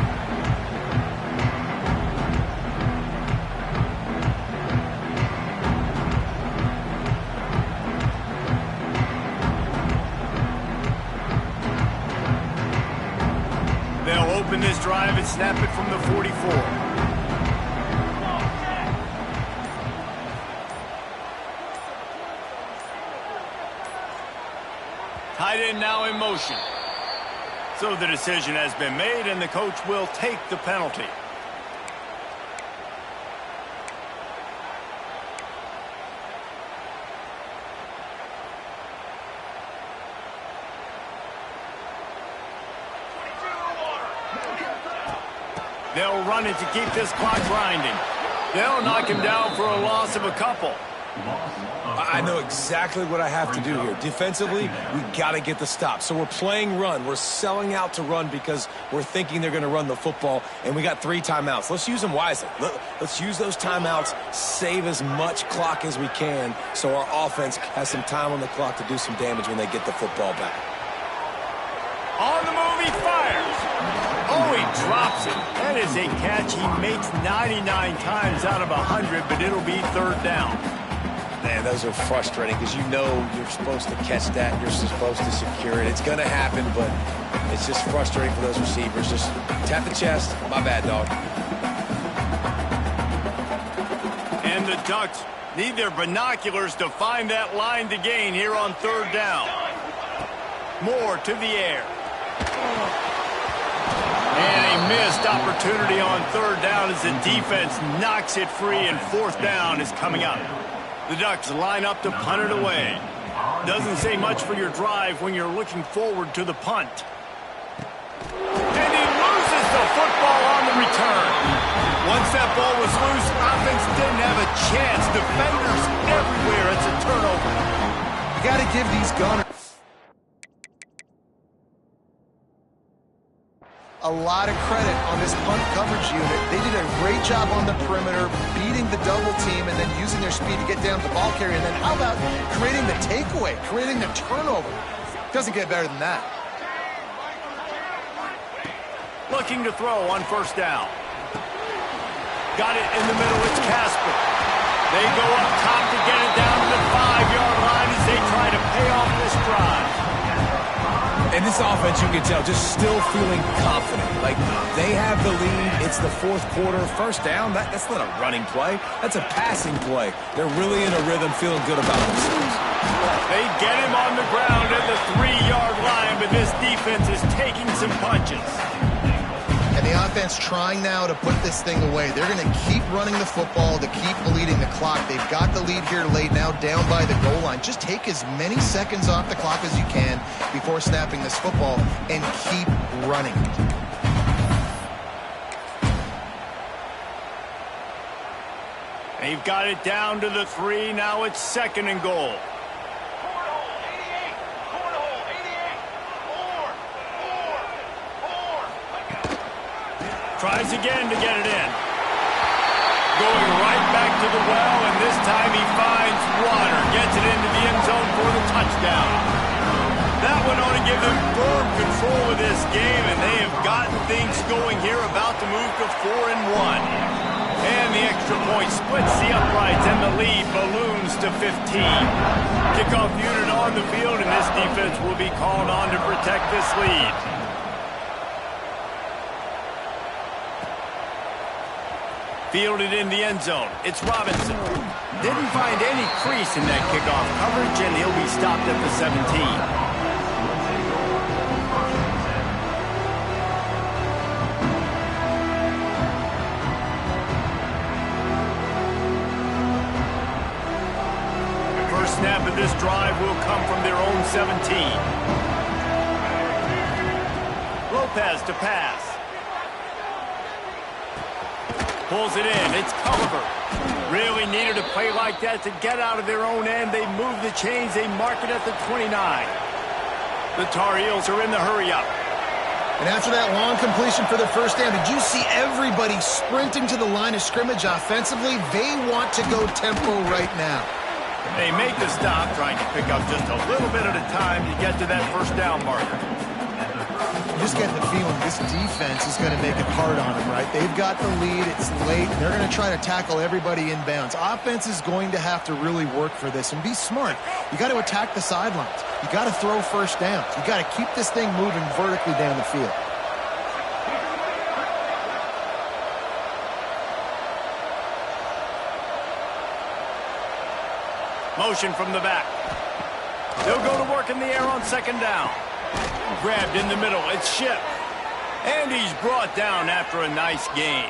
drive and snap it from the 44. Tight end now in motion. So the decision has been made, and the coach will take the penalty. They'll run it to keep this clock grinding. They'll knock him down for a loss of a couple. I know exactly what I have to do here. Defensively, we got to get the stop. So we're playing run. We're selling out to run because we're thinking they're going to run the football, and we got 3 timeouts. Let's use them wisely. Let's use those timeouts, save as much clock as we can so our offense has some time on the clock to do some damage when they get the football back. On the move, he fires. Oh, he drops it. That is a catch he makes 99 times out of 100, but it'll be 3rd down. Man, those are frustrating because you know you're supposed to catch that. You're supposed to secure it. It's going to happen, but it's just frustrating for those receivers. Just tap the chest. My bad, dog. And the Ducks need their binoculars to find that line to gain here on 3rd down. Moore to the air. And a missed opportunity on 3rd down as the defense knocks it free, and 4th down is coming up. The Ducks line up to punt it away. Doesn't say much for your drive when you're looking forward to the punt. And he loses the football on the return. Once that ball was loose, offense didn't have a chance. Defenders everywhere. It's a turnover. You got to give these gunners a lot of credit on this punt coverage unit. They did a great job on the perimeter, beating the double team and then using their speed to get down to the ball carrier. And then how about creating the takeaway, creating the turnover? Doesn't get better than that. Looking to throw on 1st down. Got it in the middle. It's Casper. They go up top to get it down to the 5-yard line as they try to pay off this drive. And this offense, you can tell, just still feeling confident. Like, they have the lead. It's the 4th quarter. 1st down, that's not a running play. That's a passing play. They're really in a rhythm, feeling good about themselves. They get him on the ground at the 3-yard line, but this defense is taking some punches. And the offense trying now to put this thing away. They're going to keep running the football to keep bleeding the clock. They've got the lead here late, now down by the goal line. Just take as many seconds off the clock as you can before snapping this football and keep running. They've got it down to the 3. Now it's 2nd and goal. Tries again to get it in. Going right back to the well, and this time he finds water. Gets it into the end zone for the touchdown. That one ought to give them firm control of this game, and they have gotten things going here, about to move to 4-1. And the extra point splits the uprights, and the lead balloons to 15. Kickoff unit on the field, and this defense will be called on to protect this lead. Fielded in the end zone. It's Robinson. Didn't find any crease in that kickoff coverage, and he'll be stopped at the 17. First snap of this drive will come from their own 17. Lopez to pass. Pulls it in. It's Culliver. Really needed a play like that to get out of their own end. They move the chains. They mark it at the 29. The Tar Heels are in the hurry-up. And after that long completion for the 1st down, did you see everybody sprinting to the line of scrimmage offensively? They want to go tempo right now. They make the stop, trying to pick up just a little bit at a time to get to that 1st down marker. You just get the feeling this defense is going to make it hard on them, right? They've got the lead. It's late. They're going to try to tackle everybody inbounds. Offense is going to have to really work for this and be smart. You got to attack the sidelines. You got to throw 1st downs. You got to keep this thing moving vertically down the field. Motion from the back. They'll go to work in the air on second down. Grabbed in the middle. It's Shipp. And he's brought down after a nice gain.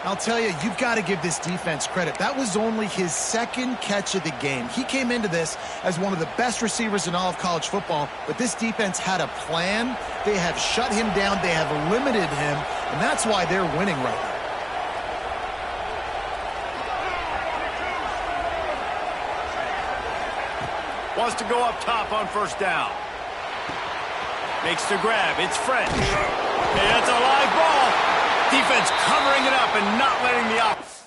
I'll tell you, you've got to give this defense credit. That was only his second catch of the game. He came into this as one of the best receivers in all of college football, but this defense had a plan. They have shut him down. They have limited him, and that's why they're winning right now. Wants to go up top on first down. Makes the grab. It's French. And it's a live ball. Defense covering it up and not letting the offense.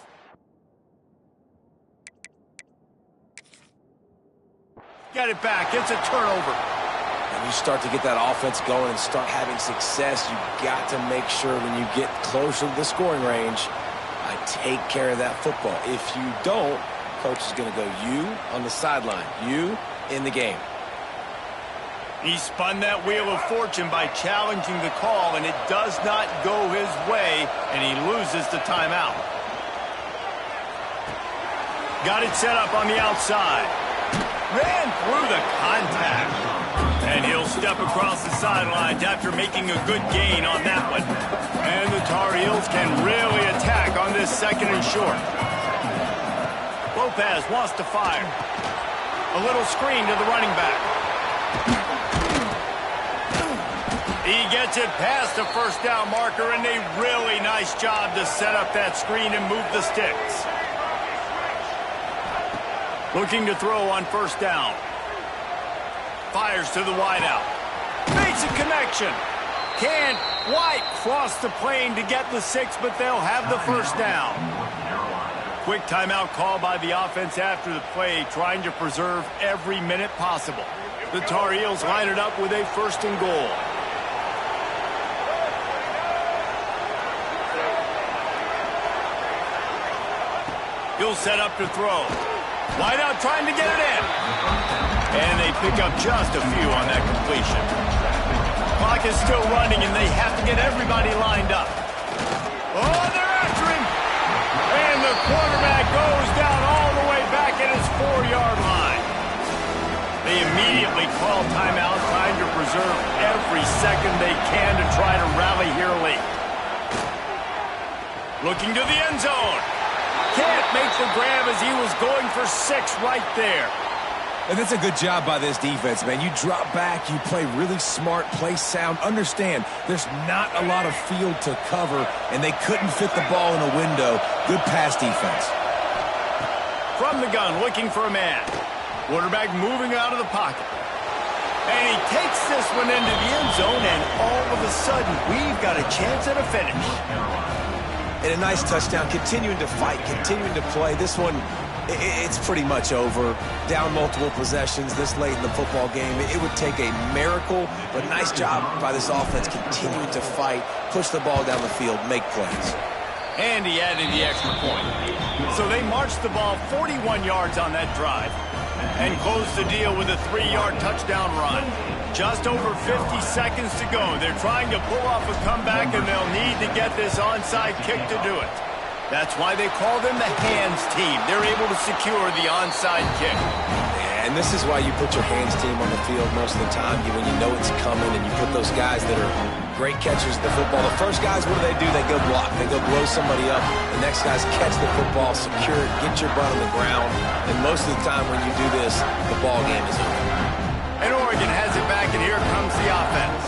Get it back. It's a turnover. When you start to get that offense going and start having success, you've got to make sure when you get closer to the scoring range, I take care of that football. If you don't, coach is going to go you on the sideline, you in the game. He spun that wheel of fortune by challenging the call, and it does not go his way, and he loses the timeout. Got it set up on the outside. Ran through the contact. And he'll step across the sidelines after making a good gain on that one. And the Tar Heels can really attack on this second and short. Lopez wants to fire. A little screen to the running back. He gets it past the first down marker, and a really nice job to set up that screen and move the sticks. Looking to throw on first down. Fires to the wideout. Makes a connection. Can't quite cross the plane to get the 6, but they'll have the first down. Quick timeout call by the offense after the play, trying to preserve every minute possible. The Tar Heels line it up with a first and goal. He'll set up to throw. Wide out trying to get it in. And they pick up just a few on that completion. Clock is still running, and they have to get everybody lined up. Oh, they're after him. And the quarterback goes down all the way back at his 4-yard line. They immediately call timeout, trying to preserve every second they can to try to rally here late. Looking to the end zone. Can't make the grab as he was going for 6 right there. And that's a good job by this defense, man. You drop back, you play really smart, play sound. Understand, there's not a lot of field to cover, and they couldn't fit the ball in a window. Good pass defense. From the gun, looking for a man. Quarterback moving out of the pocket. And he takes this one into the end zone, and all of a sudden, we've got a chance at a finish. And a nice touchdown, continuing to fight, continuing to play. This one, it's pretty much over. Down multiple possessions this late in the football game. It would take a miracle, but nice job by this offense continuing to fight, push the ball down the field, make plays. And he added the extra point. So they marched the ball 41 yards on that drive and closed the deal with a 3-yard touchdown run. Just over 50 seconds to go. They're trying to pull off a comeback, and they'll need to get this onside kick to do it. That's why they call them the hands team. They're able to secure the onside kick. And this is why you put your hands team on the field most of the time, when you know it's coming, and you put those guys that are great catchers of the football. The first guys, what do? They go block. They go blow somebody up. The next guys catch the football, secure it, get your butt on the ground. And most of the time when you do this, the ball game is over. And Oregon has it back, and here comes the offense.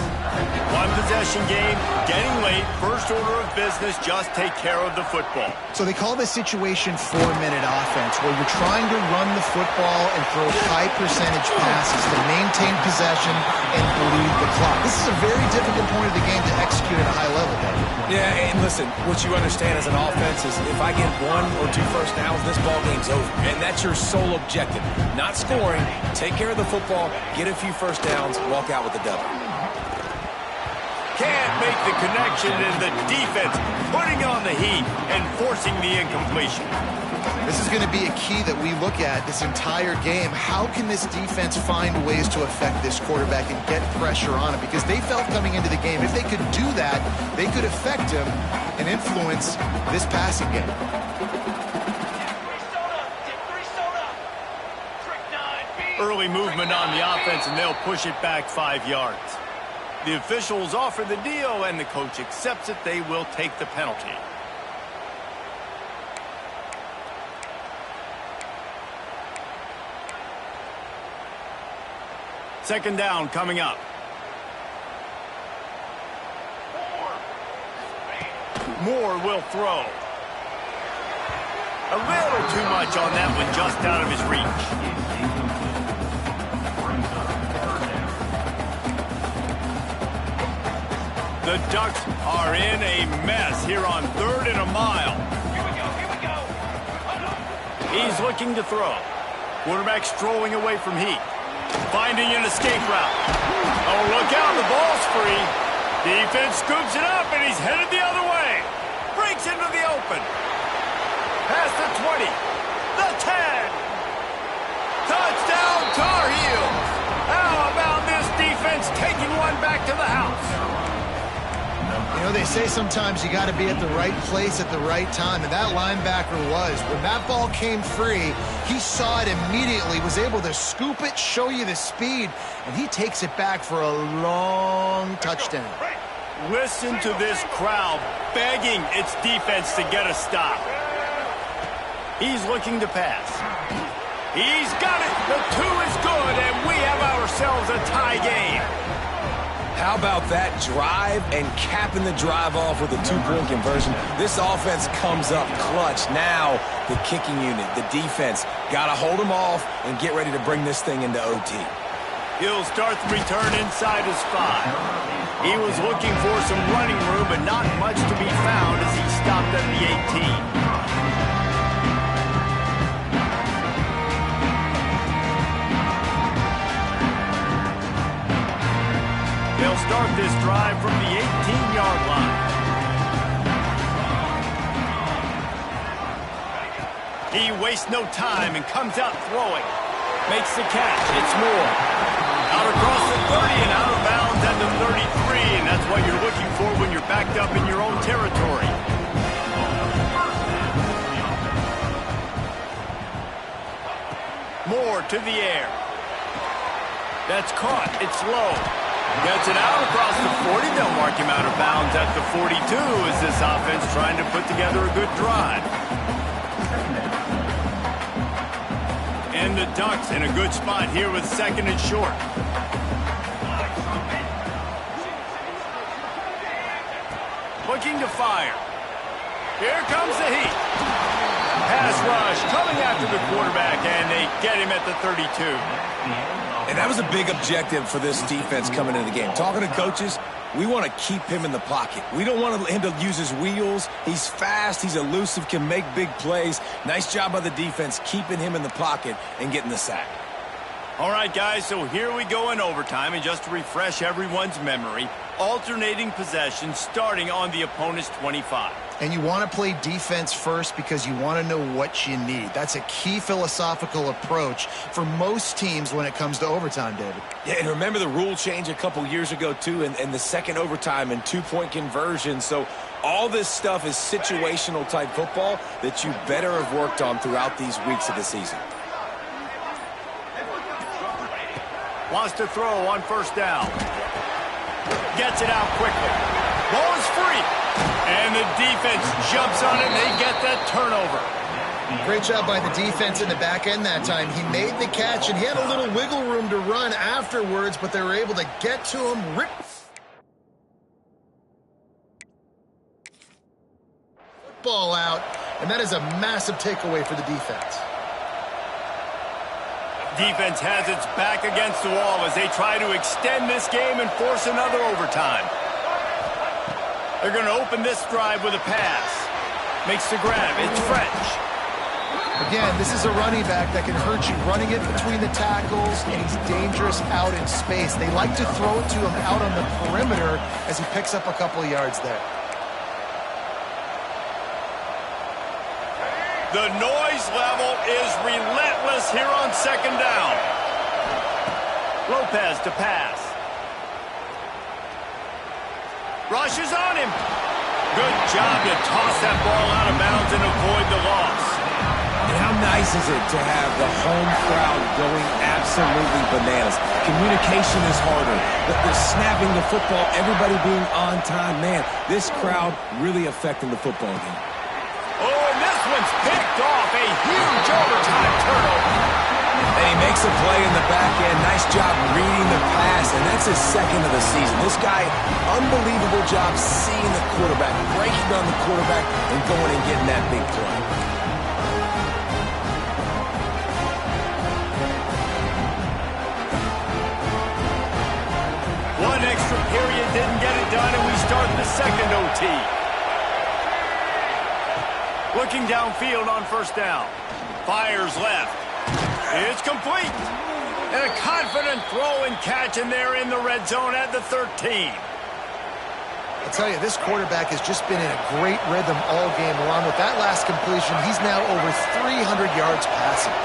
One possession game, getting late, first order of business, just take care of the football. So they call this situation 4-minute offense, where you're trying to run the football and throw high percentage passes to maintain possession and bleed the clock. This is a very difficult point of the game to execute at a high level, Dave. Yeah, and listen, what you understand as an offense is if I get 1 or 2 first downs, this ball game's over. And that's your sole objective. Not scoring, take care of the football, get a few first downs, walk out with the W. Can't make the connection, and the defense putting on the heat and forcing the incompletion. This is going to be a key that we look at this entire game. How can this defense find ways to affect this quarterback and get pressure on him? Because they felt coming into the game, if they could do that, they could affect him and influence this passing game. Early movement on the offense, and they'll push it back 5 yards. The officials offer the deal, and the coach accepts it. They will take the penalty. Second down coming up. Moore will throw. A little too much on that one, just out of his reach. The Ducks are in a mess here on 3rd and a mile. Here we go. He's looking to throw. Quarterback strolling away from Heath. Finding an escape route. Oh, look out, the ball's free. Defense scoops it up, and he's headed the other way. Breaks into the open. Past the 20. The 10. Touchdown, Tar Heels. How about this defense taking one back to the house? You know, they say sometimes you got to be at the right place at the right time, and that linebacker was. When that ball came free, he saw it immediately, was able to scoop it, show you the speed, and he takes it back for a long touchdown. Listen to this crowd begging its defense to get a stop. He's looking to pass. He's got it. The 2 is good, and we have ourselves a tie game. How about that drive and capping the drive off with a 2-point conversion? This offense comes up clutch. Now the kicking unit, the defense, got to hold them off and get ready to bring this thing into OT. He'll start the return inside his 5. He was looking for some running room, but not much to be found as he stopped at the 18. They'll start this drive from the 18-yard line. He wastes no time and comes out throwing. Makes the catch. It's Moore. Out across the 30 and out of bounds at the 33, and that's what you're looking for when you're backed up in your own territory. Moore to the air. That's caught. It's low. Gets it out across the 40. They'll mark him out of bounds at the 42 as this offense trying to put together a good drive. And the Ducks in a good spot here with 2nd and short. Looking to fire. Here comes the Heat. Pass rush coming after the quarterback, and they get him at the 32. And that was a big objective for this defense coming into the game. Talking to coaches, we want to keep him in the pocket. We don't want him to use his wheels. He's fast, he's elusive, can make big plays. Nice job by the defense keeping him in the pocket and getting the sack. All right, guys, so here we go in overtime, and just to refresh everyone's memory, alternating possession starting on the opponent's 25. And you want to play defense first because you want to know what you need. That's a key philosophical approach for most teams when it comes to overtime, David. Yeah, and remember the rule change a couple years ago, too, and the second overtime and 2-point conversion. So all this stuff is situational type football that you better have worked on throughout these weeks of the season. Wants to throw on 1st down. Gets it out quickly. Ball is free. And the defense jumps on it, and they get that turnover. Great job by the defense in the back end that time. He made the catch, and he had a little wiggle room to run afterwards, but they were able to get to him. Rip ball out, and that is a massive takeaway for the defense. Defense has its back against the wall as they try to extend this game and force another overtime. They're going to open this drive with a pass. Makes the grab. It's French. Again, this is a running back that can hurt you running it between the tackles, and he's dangerous out in space. They like to throw it to him out on the perimeter as he picks up a couple of yards there. The noise level is relentless here on 2nd down. Lopez to pass. Rushes on him. Good job to toss that ball out of bounds and avoid the loss. And how nice is it to have the home crowd going absolutely bananas? Communication is harder, but they're snapping the football, everybody being on time. Man, this crowd really affecting the football game. Oh, and this one's picked off. A huge overtime turnover. And he makes a play in the back end. Nice job reading the pass, and that's his second of the season. This guy, unbelievable job seeing the quarterback, breaking on the quarterback, and going and getting that big play. One extra period didn't get it done, and we start the second OT. Looking downfield on first down. Fires left. It's complete. And a confident throw and catch, and they're in the red zone at the 13. I'll tell you, this quarterback has just been in a great rhythm all game long. With that last completion, he's now over 300 yards passing.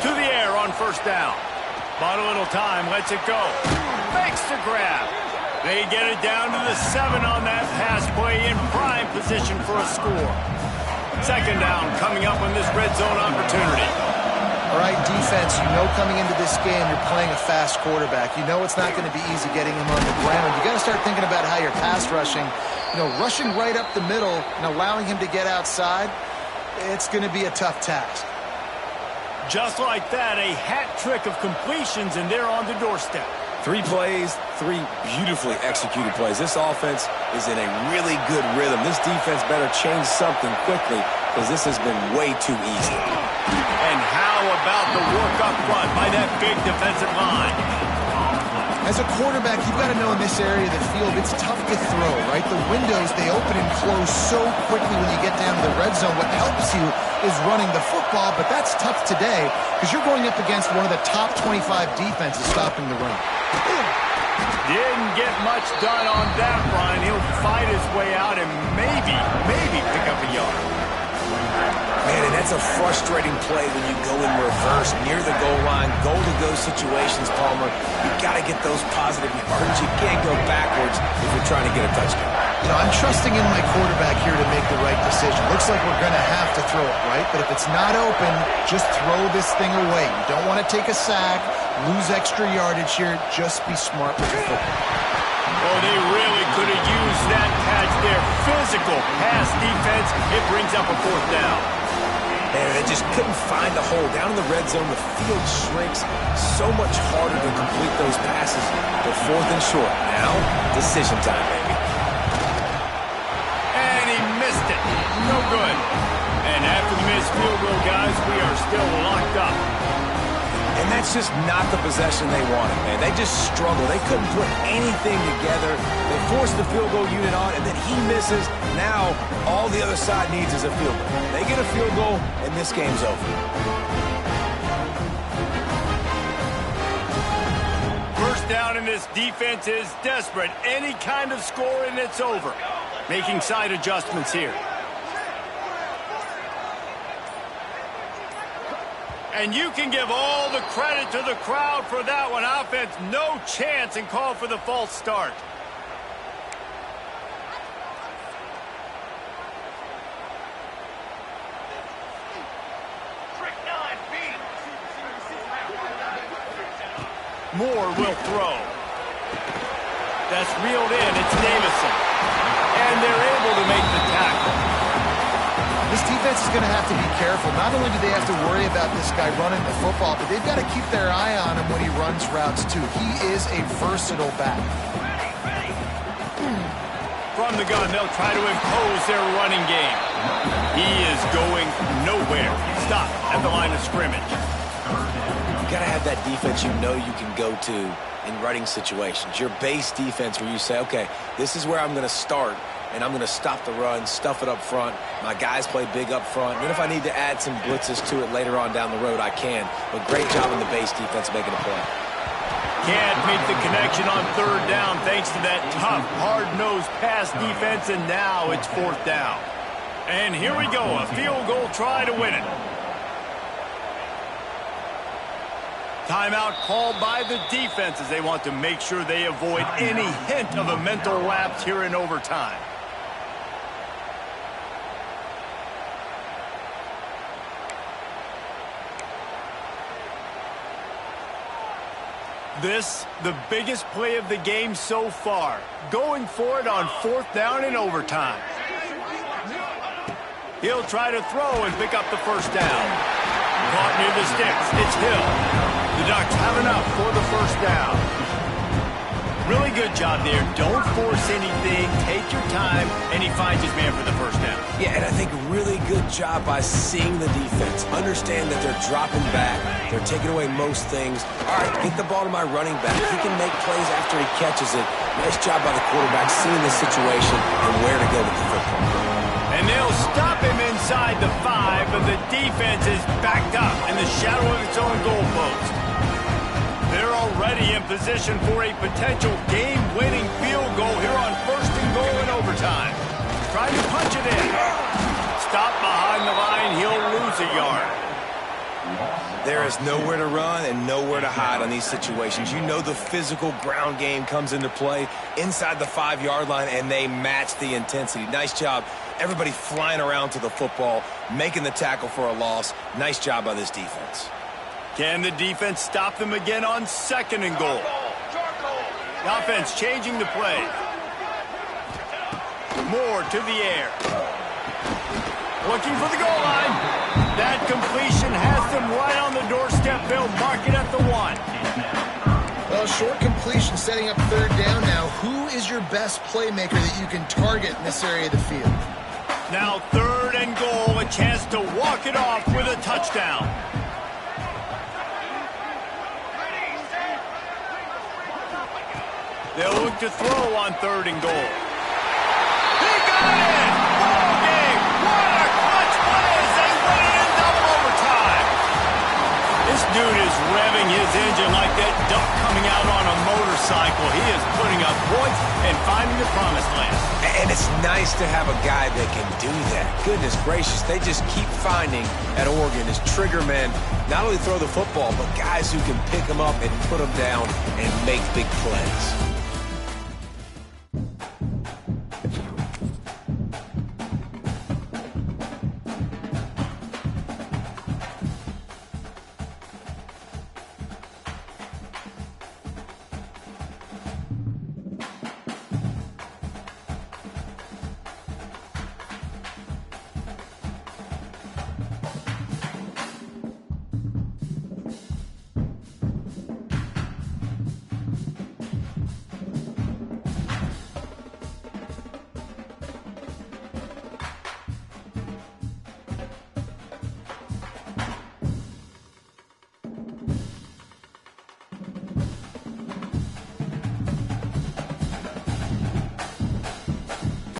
To the air on first down. Bought a little time, lets it go. Makes the grab. They get it down to the 7 on that pass play, in prime position for a score. Second down coming up on this red zone opportunity. All right, defense, you know coming into this game you're playing a fast quarterback. You know it's not going to be easy getting him on the ground. You got to start thinking about how you're pass rushing. You know, rushing right up the middle and allowing him to get outside, it's going to be a tough task. Just like that, a hat trick of completions, and they're on the doorstep. 3 plays, 3 beautifully executed plays. This offense is in a really good rhythm. This defense better change something quickly because this has been way too easy. And how about the work up front by that big defensive line? As a quarterback, you've got to know in this area of the field, it's tough to throw, right? The windows, they open and close so quickly when you get down to the red zone. What helps you is running the football, but that's tough today because you're going up against one of the top 25 defenses stopping the run. Didn't get much done on that run. He'll fight his way out and maybe pick up a yard. Man, and that's a frustrating play when you go in reverse near the goal line, goal-to-go situations, Palmer. You got to get those positive yards. You can't go backwards if you're trying to get a touchdown. You know, I'm trusting in my quarterback here to make the right decision. Looks like we're going to have to throw it, right? But if it's not open, just throw this thing away. You don't want to take a sack, lose extra yardage here. Just be smart with the football. Oh, they really could have used that catch there. Physical pass defense. It brings up a fourth down. And they just couldn't find the hole. Down in the red zone, the field shrinks. So much harder to complete those passes. They're fourth and short. Now, decision time, baby. And he missed it. No good. And after the missed field goal, guys, we are still locked up. And that's just not the possession they wanted, man. They just struggled. They couldn't put anything together. They forced the field goal unit on, and then he misses. Now, all the other side needs is a field goal. They get a field goal, and this game's over. First down, and this defense is desperate. Any kind of score, and it's over. Making side adjustments here. And you can give all the credit to the crowd for that one. Offense, no chance, and call for the false start. Moore will throw. That's reeled in. It's Davison. And they're able to make the tackle. This defense is going to have to be careful. Not only do they have to worry about this guy running the football, but they've got to keep their eye on him when he runs routes, too. He is a versatile back. From the gun, they'll try to impose their running game. He is going nowhere. Stop at the line of scrimmage. You got to have that defense you know you can go to in running situations. Your base defense where you say, okay, this is where I'm going to start. And I'm going to stop the run, stuff it up front. My guys play big up front. And then if I need to add some blitzes to it later on down the road, I can. But great job in the base defense making a play. Can't make the connection on third down thanks to that tough, hard-nosed pass defense, and now it's fourth down. And here we go, a field goal try to win it. Timeout called by the defense as they want to make sure they avoid any hint of a mental lapse here in overtime. This, the biggest play of the game so far. Going for it on 4th down in overtime. He'll try to throw and pick up the first down. Caught near the sticks. It's Hill. The Ducks have enough for the first down. Really good job there. Don't force anything. Take your time, and he finds his man for the first down. Yeah, and I think really good job by seeing the defense. Understand that they're dropping back. They're taking away most things. All right, get the ball to my running back. He can make plays after he catches it. Nice job by the quarterback seeing the situation and where to go with the football. And they'll stop him inside the 5, but the defense is backed up in the shadow of its own goalpost. They're already in position for a potential game-winning field goal here on 1st and goal in overtime. Trying to punch it in. Stop behind the line. He'll lose a yard. There is nowhere to run and nowhere to hide on these situations. You know the physical ground game comes into play inside the 5-yard line, and they match the intensity. Nice job. Everybody flying around to the football, making the tackle for a loss. Nice job by this defense. Can the defense stop them again on 2nd and goal? The offense changing the play. Moore to the air. Looking for the goal line. That completion has them right on the doorstep. They'll mark it at the 1. Well, short completion setting up 3rd down now. Who is your best playmaker that you can target in this area of the field? Now 3rd and goal, a chance to walk it off with a touchdown. They'll look to throw on 3rd and goal. He got it! Ball game! What a clutch play as they win it in double overtime! This dude is revving his engine like that duck coming out on a motorcycle. He is putting up points and finding the promised land. And it's nice to have a guy that can do that. Goodness gracious, they just keep finding at Oregon as trigger men not only throw the football, but guys who can pick them up and put them down and make big plays.